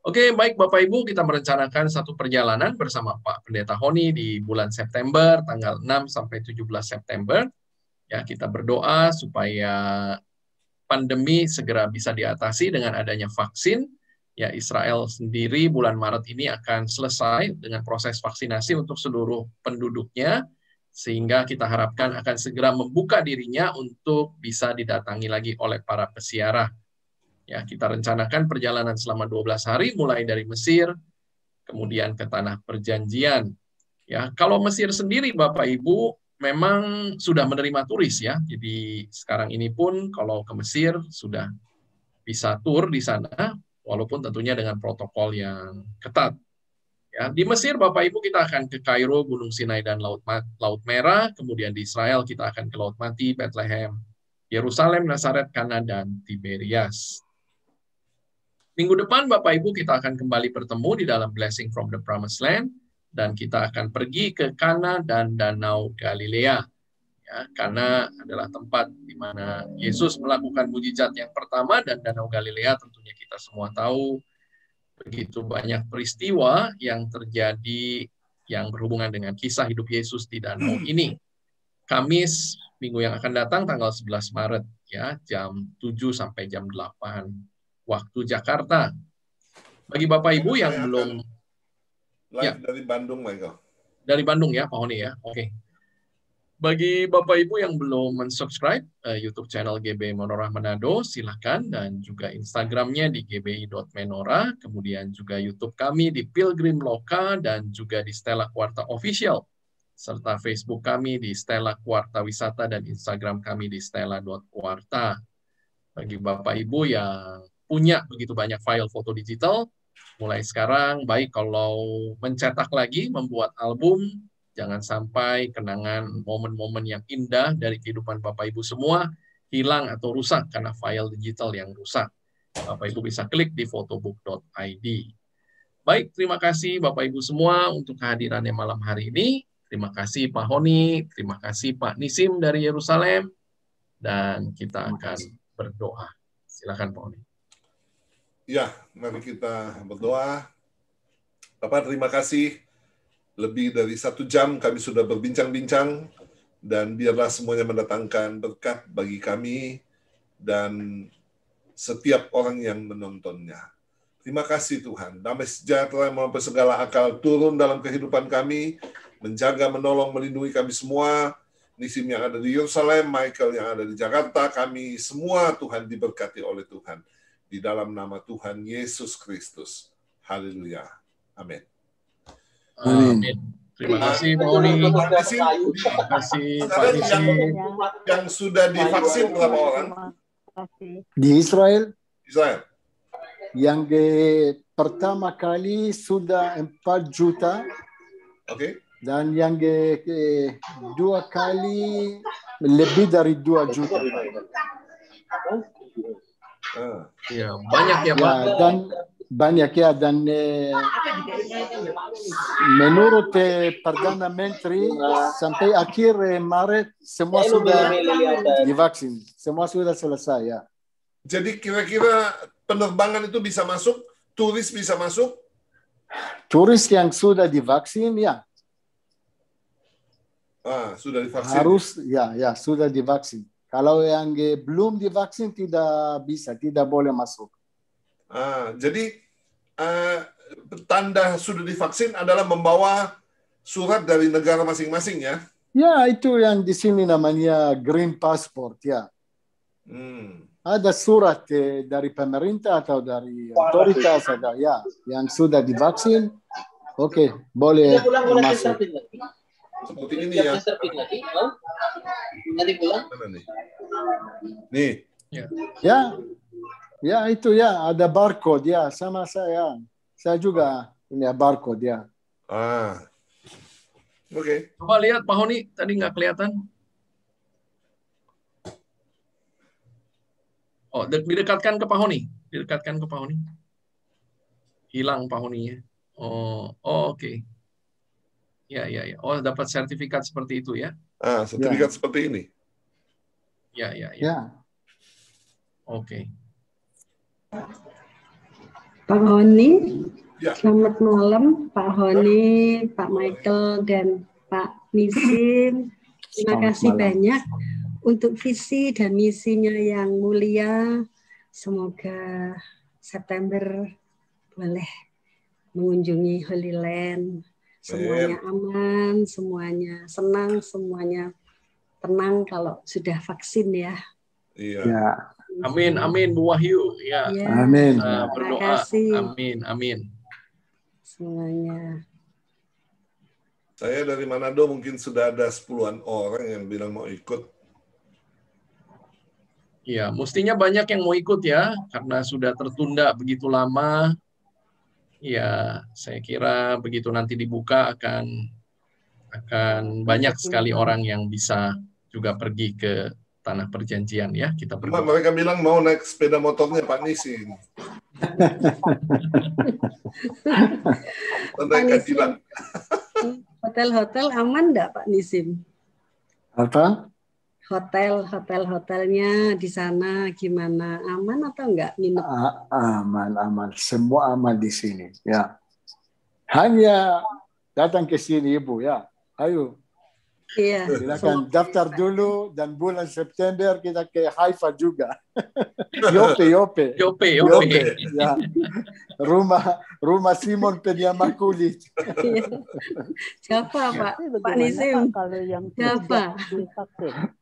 Oke, baik Bapak Ibu, kita merencanakan satu perjalanan bersama Pak Pendeta Honi di bulan September, tanggal 6 sampai 17 September. Ya, kita berdoa supaya pandemi segera bisa diatasi dengan adanya vaksin. Ya, Israel sendiri bulan Maret ini akan selesai dengan proses vaksinasi untuk seluruh penduduknya. Sehingga kita harapkan akan segera membuka dirinya untuk bisa didatangi lagi oleh para peziarah. Ya, kita rencanakan perjalanan selama 12 hari, mulai dari Mesir, kemudian ke Tanah Perjanjian. Ya, kalau Mesir sendiri, Bapak Ibu, memang sudah menerima turis ya. Jadi sekarang ini pun kalau ke Mesir sudah bisa tur di sana, walaupun tentunya dengan protokol yang ketat. Ya, di Mesir, Bapak Ibu, kita akan ke Kairo, Gunung Sinai, dan Laut Merah. Kemudian di Israel, kita akan ke Laut Mati, Bethlehem, Yerusalem, Nazaret, Kana, dan Tiberias. Minggu depan, Bapak Ibu, kita akan kembali bertemu di dalam Blessing from the Promised Land, dan kita akan pergi ke Kana dan Danau Galilea. Ya, Kana adalah tempat di mana Yesus melakukan mujizat yang pertama, dan Danau Galilea tentunya kita semua tahu begitu banyak peristiwa yang terjadi yang berhubungan dengan kisah hidup Yesus di danau ini. Kamis minggu yang akan datang tanggal 11 Maret ya, jam 7 sampai jam 8 waktu Jakarta. Bagi Bapak Ibu yang belum live dari Bandung, Michael. Dari Bandung ya, Pak Honi ya. Oke. Bagi Bapak Ibu yang belum mensubscribe YouTube channel GB Menora Manado, silakan, dan juga Instagramnya di gbi.menora, kemudian juga YouTube kami di Pilgrim Loka dan juga di Stella Quarta Official, serta Facebook kami di Stella Quarta Wisata dan Instagram kami di stella.quarta. Bagi Bapak Ibu yang punya begitu banyak file foto digital, mulai sekarang baik kalau mencetak lagi, membuat album, jangan sampai kenangan momen-momen yang indah dari kehidupan Bapak Ibu semua hilang atau rusak karena file digital yang rusak. Bapak Ibu bisa klik di photobook.id. Baik, terima kasih Bapak Ibu semua untuk kehadirannya malam hari ini. Terima kasih Pak Honi, terima kasih Pak Nisim dari Yerusalem, dan kita akan berdoa. Silakan Pak Honi. Ya, mari kita berdoa. Bapak, terima kasih. Lebih dari 1 jam kami sudah berbincang-bincang, dan biarlah semuanya mendatangkan berkat bagi kami dan setiap orang yang menontonnya. Terima kasih Tuhan. Damai sejahtera yang melampaui segala akal turun dalam kehidupan kami, menjaga, menolong, melindungi kami semua. Nisim yang ada di Yerusalem, Michael yang ada di Jakarta, kami semua Tuhan diberkati oleh Tuhan. Di dalam nama Tuhan Yesus Kristus. Haleluya. Amin. Amin. Terima kasih Pak Honi. Terima kasih Pak Nisim. Yang sudah divaksin berapa orang? Di Israel, Israel. yang pertama kali sudah 4 juta. Oke. Dan yang kedua kali lebih dari 2 juta. Ya, banyak ya Pak. Ya, dan banyak ya, dan menurut Perdana Menteri sampai akhir Maret semua sudah divaksin, semua sudah selesai ya. Jadi kira-kira penerbangan itu bisa masuk, turis bisa masuk? Turis yang sudah divaksin ya. Sudah divaksin. Harus ya sudah divaksin. Kalau yang belum divaksin tidak bisa, tidak boleh masuk. Jadi tanda sudah divaksin adalah membawa surat dari negara masing-masing ya? Ya, itu yang di sini namanya green passport ya. Ada surat dari pemerintah atau dari otoritas ada ya yang sudah divaksin, oke, boleh masuk. Seperti ini ya. Nanti pulang. Nih. Ya itu ya, ada barcode ya, sama saya. Saya juga punya barcode ya. Oke. Coba lihat Pak Honi, tadi nggak kelihatan. Oh, didekatkan ke Pak Honi. Didekatkan ke Pak Honi. Hilang Pak Honinya. Oh, oke. Ya. Oh, dapat sertifikat seperti itu ya? Sertifikat seperti ini. Ya. Oke. Pak Honi, ya. Selamat malam Pak Honi, Pak Michael, dan Pak Nisim. Terima kasih banyak untuk visi dan misinya yang mulia. Semoga September boleh mengunjungi Holy Land. Semuanya aman, semuanya senang, semuanya tenang kalau sudah vaksin ya. Iya. Ya. Amin Bu Wahyu. Ya. Amin. Berdoa. Amin. Semuanya. Saya dari Manado mungkin sudah ada 10-an orang yang bilang mau ikut. Iya, mestinya banyak yang mau ikut ya, karena sudah tertunda begitu lama. ya saya kira begitu nanti dibuka akan banyak sekali orang yang bisa juga pergi ke tanah perjanjian ya. Kita berdoa. Mereka bilang mau naik sepeda motornya Pak Nisim. Pak Nisim, hotel-hotel aman enggak Pak Nisim? Apa? Hotelnya di sana gimana? Aman atau enggak nginep? Aman. Semua aman di sini. Ya. Hanya datang ke sini Ibu ya. Ayo. Iya. Silakan daftar dulu dan bulan September kita ke Haifa juga. Yope. Ya. Rumah Simon penyamak kulit. Java Pak Nisim.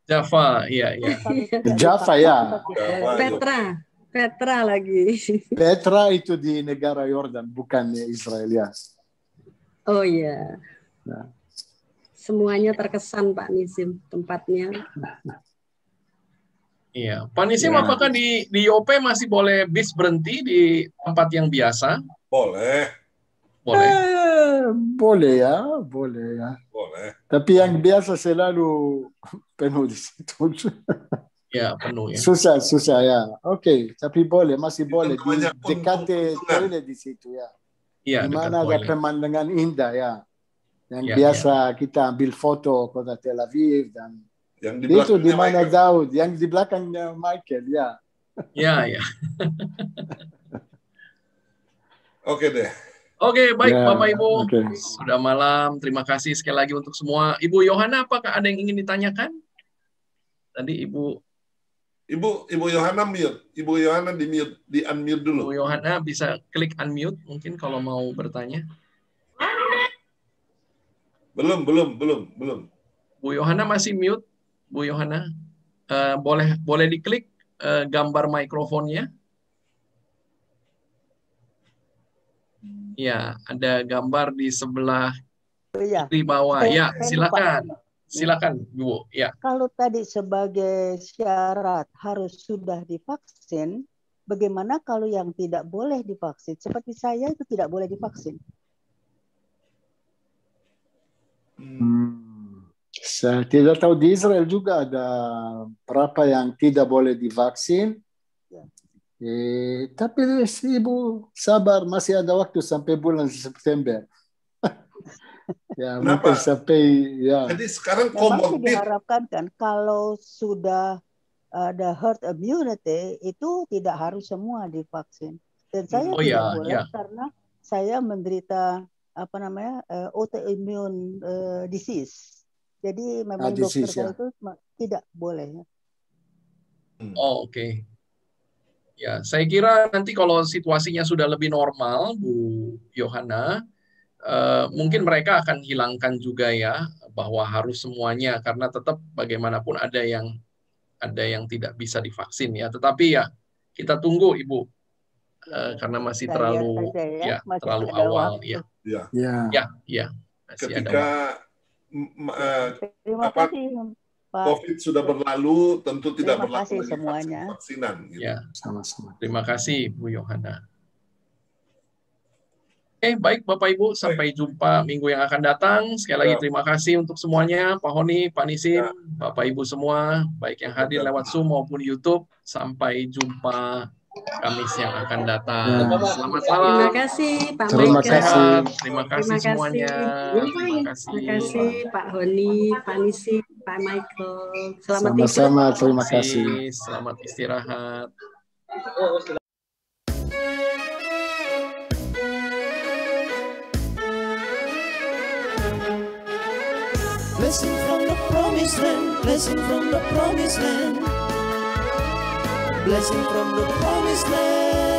Java, iya. Java ya. Petra lagi. Petra itu di negara Yordan, bukan Israel ya. Oh iya. Nah. Semuanya terkesan Pak Nisim tempatnya. Iya, Pak Nisim, apakah di Yope masih boleh bis berhenti di tempat yang biasa? Boleh. Boleh ya. Tapi yang biasa selalu penuh di situ. Ya, penuh ya. Susah ya. Oke, tapi masih boleh. Dekat toilet di situ ya. Iya, di mana ada pemandangan indah ya. Yang biasa kita ambil foto kota Tel Aviv dan yang itu di mana Daud, yang di belakangnya Michael ya. Ya. Oke deh. Oke, baik Bapak Ibu. Sudah malam. Terima kasih sekali lagi untuk semua. Ibu Yohana, apakah ada yang ingin ditanyakan? Tadi Ibu Yohana mute. Ibu Yohana di unmute dulu. Ibu Yohana bisa klik unmute mungkin kalau mau bertanya. Belum. Bu Yohana masih mute. Bu Yohana, boleh diklik gambar mikrofonnya. Ya, ada gambar di sebelah di bawah. Ya, silakan Bu. Ya. Kalau tadi sebagai syarat harus sudah divaksin, bagaimana kalau yang tidak boleh divaksin? Seperti saya itu tidak boleh divaksin. Saya tidak tahu, di Israel juga ada berapa yang tidak boleh divaksin. Tapi Ibu sabar, masih ada waktu sampai bulan September. Ya, mungkin sampai ya. Jadi sekarang diharapkan kan kalau sudah ada herd immunity itu tidak harus semua divaksin. Dan saya tidak boleh karena saya menderita autoimmune disease. Jadi memang dokter saya itu tidak boleh. Oke. Ya, saya kira nanti kalau situasinya sudah lebih normal, Bu Yohana, mungkin mereka akan hilangkan juga ya bahwa harus semuanya, karena tetap bagaimanapun ada yang tidak bisa divaksin ya. Tetapi ya kita tunggu Ibu, karena masih terlalu terlalu awal ya. Ya. Ketika COVID sudah berlalu, tentu tidak berlaku lagi vaksinan. Gitu. Ya, sama-sama. Terima kasih Bu Yohana. Baik Bapak Ibu, sampai jumpa minggu yang akan datang. Sekali lagi terima kasih untuk semuanya, Pak Honi, Pak Nisim, Bapak Ibu semua, baik yang hadir lewat Zoom maupun YouTube. Sampai jumpa Kamis yang akan datang. Selamat malam. Terima kasih Pak Michael. Terima kasih semuanya. Terima kasih Pak Honi, Pak Nisim, Pak Michael. Selamat sama-sama. Terima kasih. Selamat istirahat. Blessing from the promised land, blessing from the promised land, blessing from the promised land.